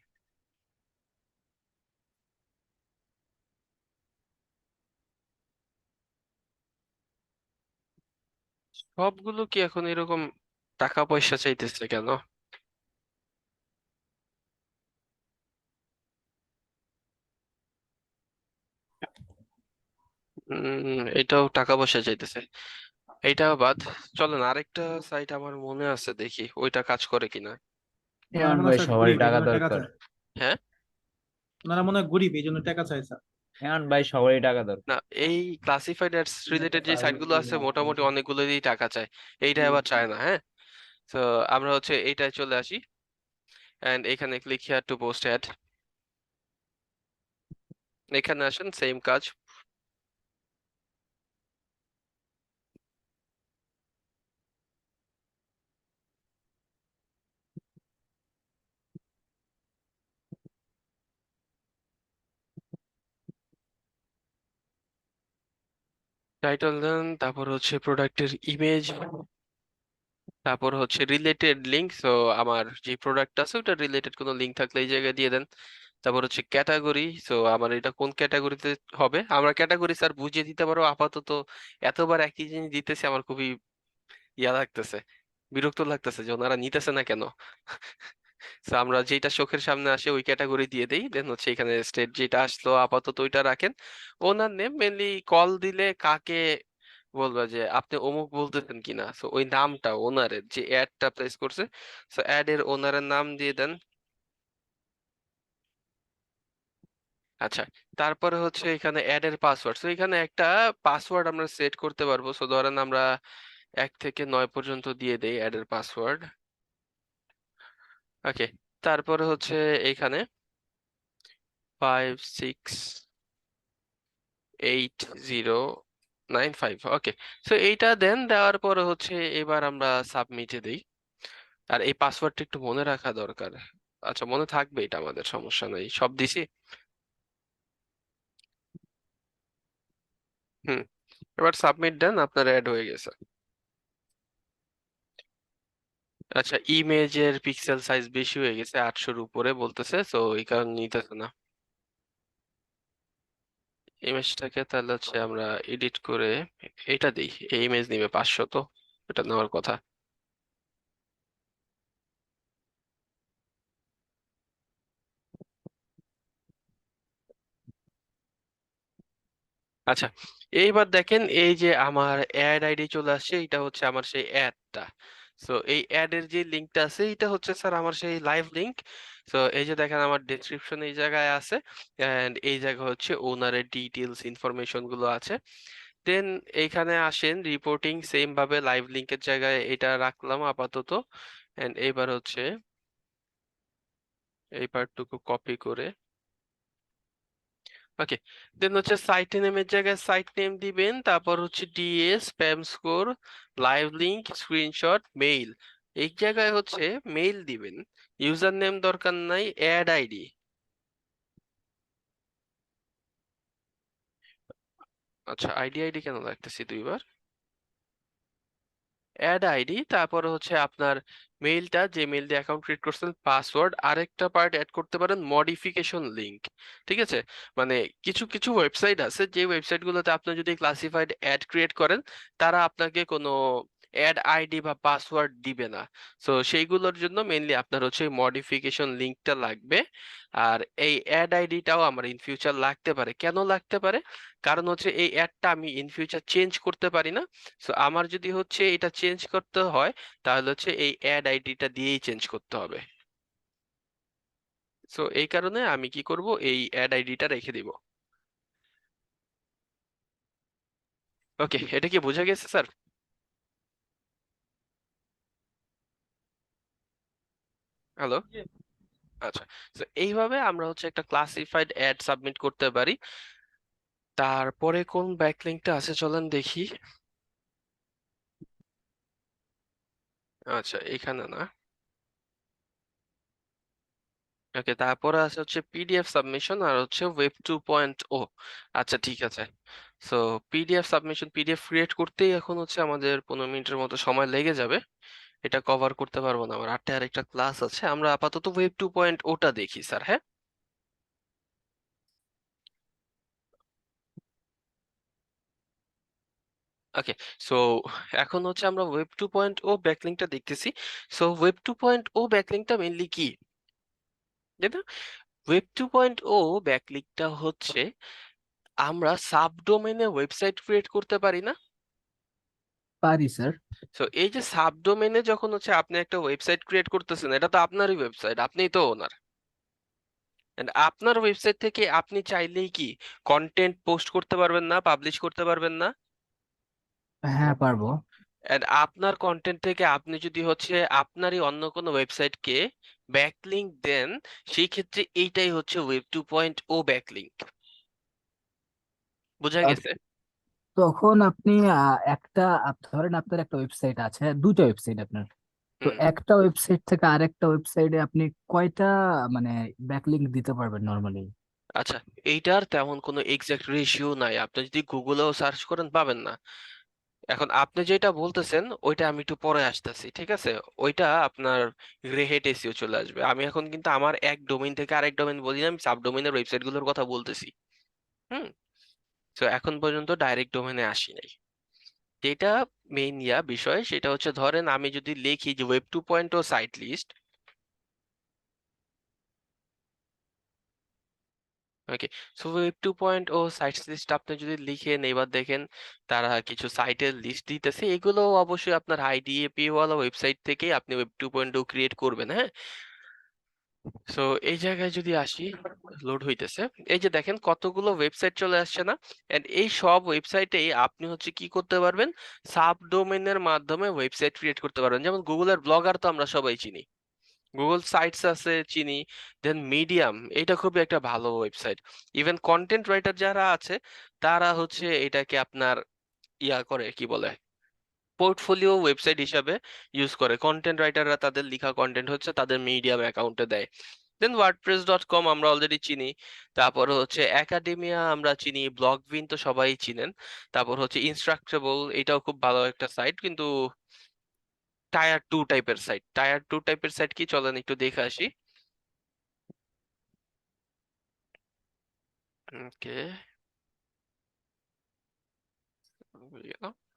A: সবগুলো কি এখন এরকম টাকা পয়সা চাইতেছে কেন? এটাও টাকা পয়সা চাইতেছে, এইটাও বাদ। চলেন আরেকটা সাইট আমার মনে আছে, দেখি ওইটা কাজ করে কিনা।
B: ওনারা
C: এখন
B: মনে হয়
C: ভাই
B: স্যার
C: সবারই
B: গরিব এই
C: টাকা
B: জন্য টাকা
C: দরকার।
B: চায়।
A: হ্যাঁ,
B: ওনারা মনে হয় গরিব এই জন্য টাকা চায় স্যার।
C: এখন ভাই সবারই টাকা দরকার।
A: না, এই ক্লাসিফাইড অ্যাডস রিলেটেড যে সাইটগুলো আছে মোটামুটি অনেকগুলোই টাকা চায়, এইটা আবার চায় না, হ্যাঁ। তো আমরা হচ্ছে এইটায় চলে আসি, এন্ড এখানে click here to post ad. এখানে আসেন, সেম কাজ। টাইটেল দেন, তারপর হচ্ছে প্রোডাক্টের ইমেজ, তারপর হচ্ছে রিলেটেড লিঙ্ক, সো আমার যে প্রোডাক্ট আছে ওটা রিলেটেড কোনো লিঙ্ক থাকলে এই জায়গায় দিয়ে দেন। তারপর হচ্ছে ক্যাটাগরি, সো আমার এটা কোন ক্যাটাগরিতে হবে আমরা ক্যাটাগরি স্যার বুঝিয়ে দিতে পারো। আপাতত এতবার একই জিনিস দিতেছি, আমার খুবই ইয়া লাগতেছে, বিরক্ত লাগতেছে যে ওনারা নিতেছে না কেন। তো আমরা যেটা চোখের সামনে আসে ওই ক্যাটাগরি দিয়ে দেই, দেন হচ্ছে এখানে স্টেট যেটা আসলো আপাতত ওইটা রাখেন। ওনার নেম মেনলি কল দিলে কাকে বলবা যে আপনি অমুক বলতেছেন কিনা, সো ওই নামটা ওনারের যে অ্যাডটা প্লেস করছে, সো অ্যাড এর ওনারের নাম দিয়ে দেন। আচ্ছা, তারপরে হচ্ছে এখানে অ্যাড এর পাসওয়ার্ড, সো এখানে একটা পাসওয়ার্ড আমরা সেট করতে পারবো। সো ধরেন আমরা 1 থেকে 9 পর্যন্ত দিয়ে দেই অ্যাড এর পাসওয়ার্ড। ওকে, তারপরে হচ্ছে এখানে 568095, ওকে। সো এইটা দেন, দেওয়ার পরে হচ্ছে এবার আমরা সাবমিটে দিই। আর এই পাসওয়ার্ডটা একটু মনে রাখা দরকার। আচ্ছা, মনে থাকবে, এটা আমাদের সমস্যা নেই, সব দিছি। হুম, এবার সাবমিট দেন, আপনার অ্যাড হয়ে গেছে। আচ্ছা, ইমেজের পিক্সেল সাইজ বেশি হয়ে গেছে, 800-র উপরে বলতেছে, সো এই কারণে নিতেছে না ইমেজটাকে। তাহলে হচ্ছে আমরা এডিট করে এটা দিই, এই ইমেজ নিবে 500, তো এটা নেওয়ার কথা। আচ্ছা, এইবার দেখেন এই যে আমার অ্যাড আইডি চলে আসছে, এটা হচ্ছে আমার সেই অ্যাডটা। সো এই অ্যাড এর যে লিঙ্কটা আছে এটা হচ্ছে স্যার আমার সেই লাইভ লিঙ্ক। সো এই যে দেখেন আমার ডেসক্রিপশন এই জায়গায় আছে, এন্ড এই জায়গা হচ্ছে ওনারের ডিটেইলস ইনফরমেশন গুলো আছে। দেন এইখানে আসেন রিপোর্টিং, সেম ভাবে লাইভ লিঙ্কের জায়গায় এটা রাখলাম আপাতত। এন্ড এইবার হচ্ছে এই পার্টটুকু কপি করে, ওকে। দেন হচ্ছে সাইট নেমের জায়গায় সাইট নেম দিবেন, তারপর হচ্ছে DS, spam score, live link, screenshot, mail. এই জায়গায় হচ্ছে মেইল দিবেন, ইউজার নেম দরকার নাই, অ্যাড আইডি। আচ্ছা, আইডি কেন লাগতেছি দুইবার? অ্যাড আইডি, তারপরে হচ্ছে আপনার মেইলটা, যে মেইল দিয়ে অ্যাকাউন্ট ক্রিয়েট করছেন, পাসওয়ার্ড, আরেকটা পার্ট অ্যাড করতে পারেন মডিফিকেশন লিংক। ঠিক আছে, মানে কিছু কিছু ওয়েবসাইট আছে যে ওয়েবসাইটগুলোতে আপনি যদি ক্লাসিফাইড অ্যাড ক্রিয়েট করেন, তারা আপনাকে কোনো অ্যাড আইডি বা পাসওয়ার্ড দিবে না। সো সেইগুলোর জন্য মেইনলি আপনার হচ্ছে মডিফিকেশন লিংকটা লাগবে। আর এই অ্যাড আইডিটাও আমার ইন ফিউচার লাগতে পারে। কেন লাগতে পারে? কারণ হচ্ছে এই অ্যাডটা আমি ইন ফিউচার চেঞ্জ করতে পারি না। সো আমার যদি হচ্ছে এটা চেঞ্জ করতে হয়, তাহলে হচ্ছে এই অ্যাড আইডিটা দিয়েই চেঞ্জ করতে হবে। সো এই কারণে আমি কি করব, এই অ্যাড আইডিটা রেখে দিব। ওকে, এটা কি বোঝা গেছে স্যার? হ্যালো? আচ্ছা, তো এইভাবে আমরা হচ্ছে একটা ক্লাসিফাইড অ্যাড সাবমিট করতে পারি। তারপরে কোন ব্যাকলিংকটা আছে চলেন দেখি। আচ্ছা, এখানে না। ওকে, তারপরে আছে হচ্ছে পিডিএফ সাবমিশন আর হচ্ছে ওয়েব 2.0। আচ্ছা, ঠিক আছে। So PDF submission, PDF create করতেই এখন হচ্ছে আমাদের 15 মিনিটের মতো সময় লেগে যাবে। এটা কভার করতে পারবো না, আমার 8টায় আরেকটা ক্লাস আছে। আমরা আপাতত ওয়েব 2.0টা দেখি স্যার, হ্যাঁ? ওকে, সো এখন হচ্ছে আমরা ওয়েব 2.0 ব্যাকলিংকটা দেখতেছি। সো ওয়েব 2.0 ব্যাকলিংকটা মেইনলি কি, তাই না? ওয়েব 2.0 ব্যাকলিংকটা হচ্ছে আমরা সাবডোমেনে ওয়েবসাইট ক্রিয়েট করতে পারি না?
F: পারি স্যার।
A: সো এই যে সাবডোমেনে যখন হচ্ছে আপনি একটা ওয়েবসাইট ক্রিয়েট করতেছেন, এটা তো আপনারই ওয়েবসাইট, আপনিই তো ওনার। এন্ড আপনার ওয়েবসাইট থেকে আপনি চাইলেই কি কন্টেন্ট পোস্ট করতে পারবেন না, পাবলিশ করতে পারবেন না?
F: হ্যাঁ পারবো।
A: এন্ড আপনার কন্টেন্ট থেকে আপনি যদি হচ্ছে আপনারই অন্য কোনো ওয়েবসাইটকে ব্যাকলিংক দেন, সেই ক্ষেত্রে এইটাই হচ্ছে ওয়েব 2.0 ব্যাকলিংক। বোঝা
F: আহ,
A: গেছে?
F: তখন আপনি ধরেন আপনার একটা ওয়েবসাইট আছে, দুটো ওয়েবসাইট আপনার। তো
A: হুম,
F: একটা ওয়েবসাইট থেকে আরেকটা ওয়েবসাইটে আপনি কয়টা মানে ব্যাকলিংক দিতে পারবেন নর্মালি?
A: আচ্ছা, এইটার তেমন কোনো এক্সাক্ট রেশিও নাই, আপনি যদি গুগলেও সার্চ করেন পাবেন না। এখন আপনি যেটা বলতেছেন ওইটা আমি একটু পরে আসতেছি, ঠিক আছে? ওইটা আপনার গ্রে হেড এসইও চলে আসবে। আমি এখন কিন্তু আমার এক ডোমেইন থেকে আরেক ডোমেইন বলি না, আমি সাব ডোমেইনের ওয়েবসাইট গুলোর কথা বলতেছি। হুম। তো এখন পর্যন্ত ডাইরেক্ট ডোমেইনে আসি নাই। যেটা মেইন বিষয় সেটা হচ্ছে, ধরেন আমি যদি লিখি যে ওয়েব 2.0 সাইট লিস্ট, ওকে, সো ওয়েব 2.0 সাইটস লিস্ট আপনি যদি লিখেন, এবার দেখেন তারা কিছু সাইটের লিস্ট দিতেছে। এগুলো অবশ্যই আপনার আইডিএপি ওয়ালা ওয়েবসাইট থেকে আপনি ওয়েব 2.0 ক্রিয়েট করবেন, হ্যাঁ। সো এই জায়গায় যদি আসি, লোড হইতেছে, এই যে দেখেন কতগুলো ওয়েবসাইট চলে আসছে না? এন্ড এই সব ওয়েবসাইটেই আপনি হচ্ছে কি করতে পারবেন, সাব ডোমেইনের মাধ্যমে ওয়েবসাইট ক্রিয়েট করতে পারবেন। যেমন গুগলের ব্লগার তো আমরা সবাই চিনি, গুগল সাইটস আছে চিনি, দেন মিডিয়াম, এটা খুবই একটা ভালো ওয়েবসাইট। ইভেন কন্টেন্ট রাইটার যারা আছে তারা হচ্ছে এটাকে আপনার করে, কি বলে, পোর্টফোলিও ওয়েবসাইট হিসাবে ইউজ করে। কন্টেন্ট রাইটাররা তাদের লেখা কন্টেন্ট হচ্ছে তাদের মিডিয়াম অ্যাকাউন্টে দেয়। দেন ওয়ার্ডপ্রেস.কম আমরা অলরেডি চিনি। তারপর হচ্ছে একাডেমিয়া আমরা চিনি, ব্লগভিন তো সবাই চিনেন। তারপর হচ্ছে ইনস্ট্রাক্টেবল, এটাও খুব ভালো একটা সাইট, কিন্তু টায়ার 2 টাইপের সাইট। টায়ার 2 টাইপের সাইট কি, চলেন একটু দেখে আসি। ওকে,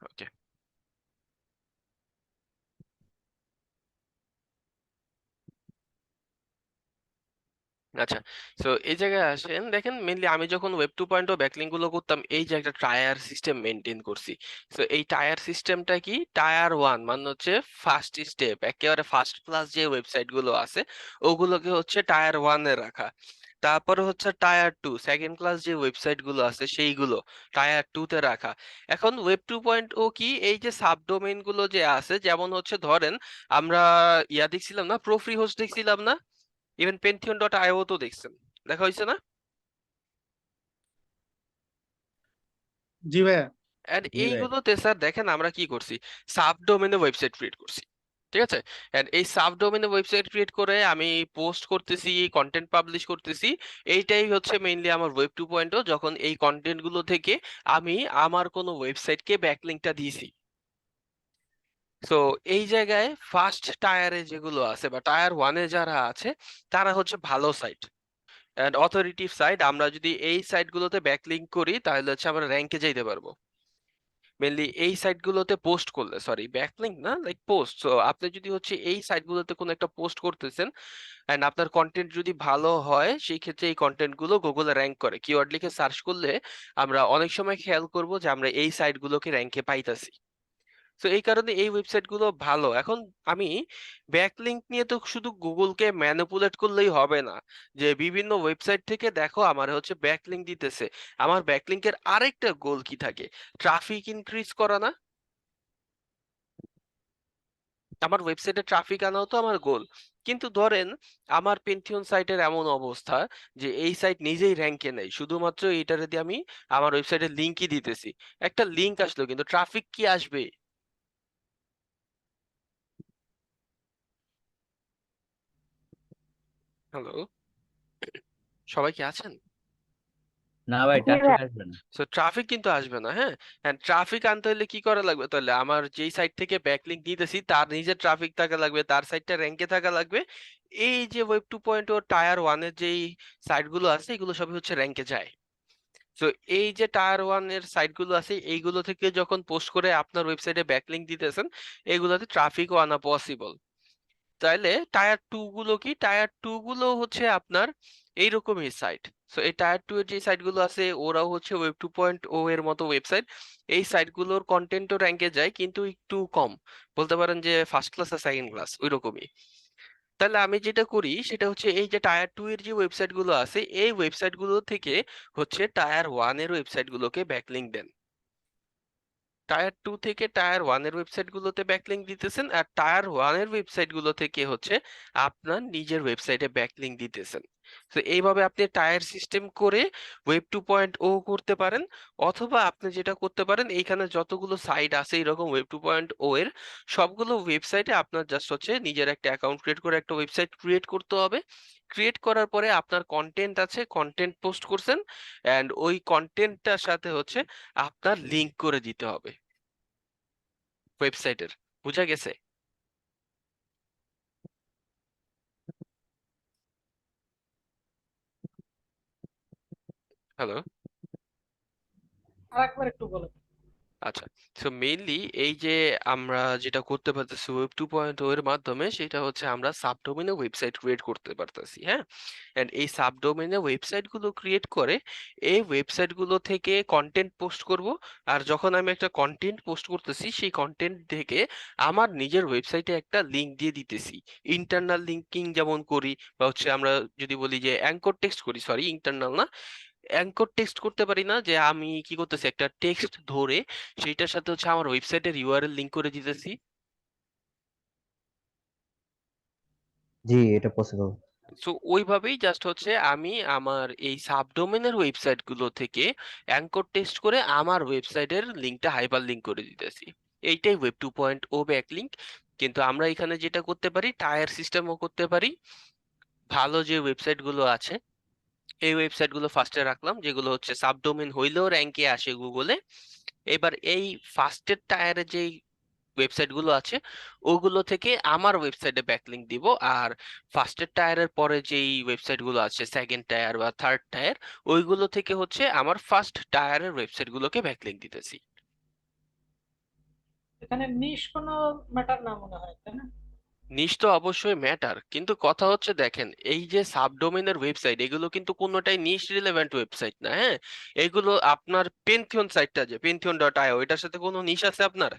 A: ওকে, আচ্ছা। সো এই জায়গায় আসেন, দেখেন মেইনলি আমি যখন ওয়েব 2.0 ব্যাকলিংক গুলো করতাম, এই যে একটা টায়ার সিস্টেম মেনটেন করছি। সো এই টায়ার সিস্টেমটা কি, টায়ার 1 মানে হচ্ছে ফার্স্ট স্টেপ, একেবারে ফার্স্ট ক্লাস যে ওয়েবসাইট গুলো আছে ওগুলোকে হচ্ছে টায়ার 1 এ রাখা। তারপরে হচ্ছে টায়ার 2 সেকেন্ড ক্লাস যে ওয়েবসাইট গুলো আছে সেইগুলো টায়ার 2 তে রাখা। এখন ওয়েব 2.0 কি, এই যে সাবডোমেইন গুলো যে আছে, যেমন হচ্ছে ধরেন আমরা দেখছিলাম না, প্রো ফ্রি হোস্ট দেখছিলাম না, ইভেন Pantheon.io তো দেখছেন, দেখা হয়েছে না?
B: জি ভাইয়া।
A: এন্ড
C: জি ভাই।
A: এইগুলোতে স্যার দেখেন আমরা কি করছি, সাবডোমেনে ওয়েবসাইট ক্রিয়েট করছি, ঠিক আছে? এন্ড এই সাবডোমেনে ওয়েবসাইট ক্রিয়েট করে আমি পোস্ট করতেছি, কন্টেন্ট পাবলিশ করতেছি। এইটাই হচ্ছে মেইনলি আমার ওয়েব 2.0, যখন এই কন্টেন্ট গুলো থেকে আমি আমার কোনো ওয়েবসাইটকে ব্যাকলিংকটা দিয়েছি। সো এই জায়গায় ফার্স্ট টায়ারে যেগুলো আছে বা টায়ার 1 এ যারা আছে তারা হচ্ছে ভালো সাইট এন্ড অথরিটিভ সাইট। আমরা যদি এই সাইটগুলোতে ব্যাকলিংক করি তাহলে হচ্ছে আমরা র্যাঙ্কে যাইতে পারবো। মেনলি এই সাইটগুলোতে পোস্ট করলে, সরি ব্যাকলিংক না, লাইক পোস্ট। সো আপনি যদি হচ্ছে এই সাইটগুলোতে কোনো একটা পোস্ট করতেছেন এন্ড আপনার কন্টেন্ট যদি ভালো হয়, সেই ক্ষেত্রে এই কন্টেন্ট গুলো গুগলে র্যাঙ্ক করে। কিওয়ার্ড লিখে সার্চ করলে আমরা অনেক সময় খেয়াল করব যে আমরা এই সাইটগুলোকে র্যাঙ্কে পাইতাছি। তো এই কারণে এই ওয়েবসাইট গুলো ভালো। এখন আমি ব্যাকলিংক নিয়ে তো শুধু গুগলকে ম্যানিপুলেট করলেই হবে না, যে বিভিন্ন ওয়েবসাইট থেকে দেখো আমার হচ্ছে ব্যাকলিংক দিতেছে। আমার ব্যাকলিংকের আরেকটা গোল কি থাকে, ট্রাফিক ইনক্রিজ করা না? আমার ওয়েবসাইটে ট্রাফিক আনাও তো আমার গোল। কিন্তু ধরেন আমার পেন্থিয়ন সাইটের এমন অবস্থা যে এই সাইট নিজেই র্যাঙ্কে নেই, শুধুমাত্র এটারে দিয়ে আমি আমার ওয়েবসাইটের লিঙ্কই দিতেছি। একটা লিঙ্ক আসলো, কিন্তু ট্রাফিক কি আসবে? হ্যালো, সবাই কি আছেন?
C: না ভাই,
E: জি
C: ট্রাফিক
E: ভাই।
C: আসবে না।
A: সো ট্রাফিক কিন্তু আসবে না, হ্যাঁ। এন্ড ট্রাফিক আনতে হলে কি করা লাগবে, তাহলে আমার যেই সাইট থেকে ব্যাকলিংক নিতেছি তার নিজের ট্রাফিক থাকা লাগবে, তার সাইটটা র্যাঙ্কে থাকা লাগবে। এই যে ওয়েব 2.0 টায়ার 1 এর যেই সাইটগুলো আছে এগুলো সবই হচ্ছে র্যাঙ্কে যায়। তো এই যে টায়ার 1 এর সাইটগুলো আছে এইগুলো থেকে যখন পোস্ট করে আপনার ওয়েবসাইটে ব্যাকলিংক দিতেছেন, এগুলোতে ট্রাফিকও আনা পসিবল। তাইলে টায়ার 2 গুলো কি, টায়ার 2 গুলো হচ্ছে আপনার এইরকমই সাইট। সো এই টায়ার 2 এর যে সাইটগুলো আছে ওরাও হচ্ছে ওয়েব 2.0 এর মতো ওয়েবসাইট। এই সাইটগুলোর কন্টেন্টও র্যাঙ্কে যায়, কিন্তু একটু কম, বলতে পারেন যে ফার্স্ট ক্লাস আর সেকেন্ড ক্লাস ওইরকমই। তাহলে আমি যেটা করি সেটা হচ্ছে, এই যে টায়ার 2 এর যে ওয়েবসাইট গুলো আছে এই ওয়েবসাইট গুলো থেকে হচ্ছে টায়ার 1 এর ওয়েবসাইট গুলোকে ব্যাকলিংক দেন। টায়ার 2 থেকে টায়ার 1 এর ওয়েবসাইট গুলোতে ব্যাকলিংক দিতেছেন, আর টায়ার 1 এর ওয়েবসাইট গুলো থেকে হচ্ছে আপনার নিজের ওয়েবসাইটে ব্যাকলিংক দিতেছেন। তো এইভাবে আপনি টায়ার সিস্টেম করে ওয়েব 2.0 করতে পারেন। অথবা আপনি যেটা করতে পারেন, এইখানে যতগুলো সাইট আছে এরকম ওয়েব 2.0 এর সবগুলো ওয়েবসাইটে আপনার জাস্ট হচ্ছে নিজের একটা অ্যাকাউন্ট ক্রিয়েট করে একটা ওয়েবসাইট ক্রিয়েট করতে হবে। ক্রিয়েট করার পরে আপনার কন্টেন্ট আছে, কন্টেন্ট পোস্ট করছেন, এন্ড ওই কন্টেন্টটার সাথে হচ্ছে আপনার লিংক করে দিতে হবে। ওয়েবসাইটের, বুঝা গেছে? হ্যালো।
B: আরেকবার একটু বলেন।
A: আচ্ছা, সো মেইনলি এই যে আমরা যেটা করতে পারতেছি ওয়েব 2.0 এর মাধ্যমে, সেটা হচ্ছে আমরা সাবডোমেনে ওয়েবসাইট ক্রিয়েট করতে পারতেছি, হ্যাঁ। এন্ড এই সাবডোমেনে ওয়েবসাইট গুলো ক্রিয়েট করে এই ওয়েবসাইট গুলো থেকে কন্টেন্ট পোস্ট করব। আর যখন আমি একটা কন্টেন্ট পোস্ট করতেছি, সেই কন্টেন্ট থেকে আমার নিজের ওয়েবসাইটে একটা লিংক দিয়ে দিতেছি। ইন্টারনাল লিঙ্কিং যেমন করি, বা হচ্ছে আমরা যদি বলি যে অ্যাঙ্কর টেক্সট করি, সরি ইন্টারনাল না, অ্যাঙ্কর টেক্সট করতে পারি না, যে আমি কি করতেছি একটা টেক্সট ধরে সেইটার সাথে হচ্ছে আমার ওয়েবসাইটের ইউআরএল লিংক করে দিতেছি।
H: জি, এটা পসিবল।
A: সো ওইভাবেই জাস্ট হচ্ছে আমি আমার এই সাবডোমেনের ওয়েবসাইট গুলো থেকে অ্যাঙ্কর টেক্সট করে আমার ওয়েবসাইটের লিংকটা হাইপার লিংক করে দিতেছি। এইটাই ওয়েব 2.0 ব্যাকলিংক। কিন্তু আমরা এখানে যেটা করতে পারি, টায়ার সিস্টেমও করতে পারি। ভালো যে ওয়েবসাইট গুলো আছে, এই ওয়েবসাইট গুলো ফার্স্টে রাখলাম, যেগুলো হচ্ছে সাবডোমেন হইলেও র্যাঙ্কে আসে গুগলে। এবার এই ফার্স্টের টায়ারে যে ওয়েবসাইট গুলো আছে, ওগুলো থেকে আমার ওয়েবসাইটে ব্যাকলিংক দিব। আর ফার্স্টের টায়ারের পরে যেই ওয়েবসাইট গুলো আছে, সেকেন্ড টায়ার বা থার্ড টায়ার, ওইগুলো থেকে হচ্ছে আমার ফার্স্ট টায়ারের ওয়েবসাইট গুলোকে ব্যাকলিংক দিতেছি।
B: এখানে নিশ কোনো ম্যাটার না মনে হয়, তাই না?
A: নিশ তো অবশ্যই ম্যাটার, কিন্তু কথা হচ্ছে দেখেন, এই যে সাবডোমেনের ওয়েবসাইট, এগুলো কিন্তু কোনোটাই নিশ রিলেভেন্ট ওয়েবসাইট না, হ্যাঁ। এগুলো আপনার পেন্থিয়ন সাইটটা, যে পেন্থিয়ন.io, এটার সাথে কোনো নিশ আছে আপনার?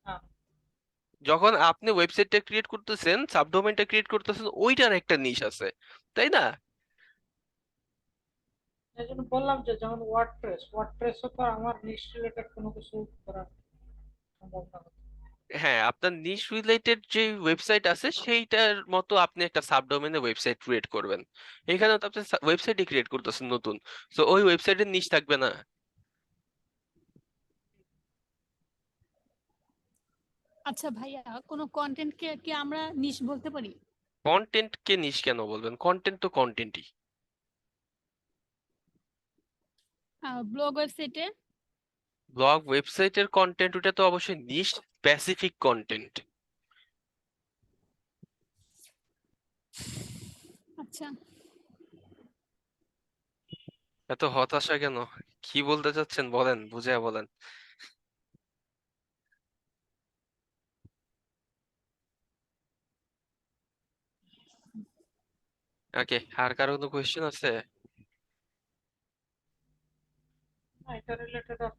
B: না,
A: যখন আপনি ওয়েবসাইটটা ক্রিয়েট করতেছেন, সাবডোমেনটা ক্রিয়েট করতেছেন, ওইটার একটা নিশ আছে, তাই না?
B: এই জন্য বললাম যে যেমন ওয়ার্ডপ্রেসও তো আমার নিশ রিলেটেড কোনো কিছু করা সম্ভব না।
A: হ্যাঁ, আপনার নিশ রিলেটেড যে ওয়েবসাইট আছে, সেইটার মতো আপনি একটা সাবডোমেনে ওয়েবসাইট ক্রিয়েট করবেন। এখানে তো আপনি ওয়েবসাইটই ক্রিয়েট করতেছেন নতুন, তো ওই ওয়েবসাইটের নিশ থাকবে না।
I: আচ্ছা ভাইয়া, কোনো কন্টেন্টকে কি আমরা নিশ বলতে পারি?
A: কন্টেন্ট কে নিশ কেন বলবেন? কন্টেন্ট তো কন্টেন্টই।
I: ব্লগ ওয়েবসাইটে?
A: ব্লগ ওয়েবসাইটের কন্টেন্ট, ওটা তো অবশ্যই নিশ স্পেসিফিক কন্টেন্ট।
I: আচ্ছা,
A: এত হতাশা কেন? কি বলতে চাচ্ছেন বলেন, বুঝে বলেন। ওকে, আর কারো কোনো কোয়েশ্চেন আছে?
B: না, এটা রিলেটেড আর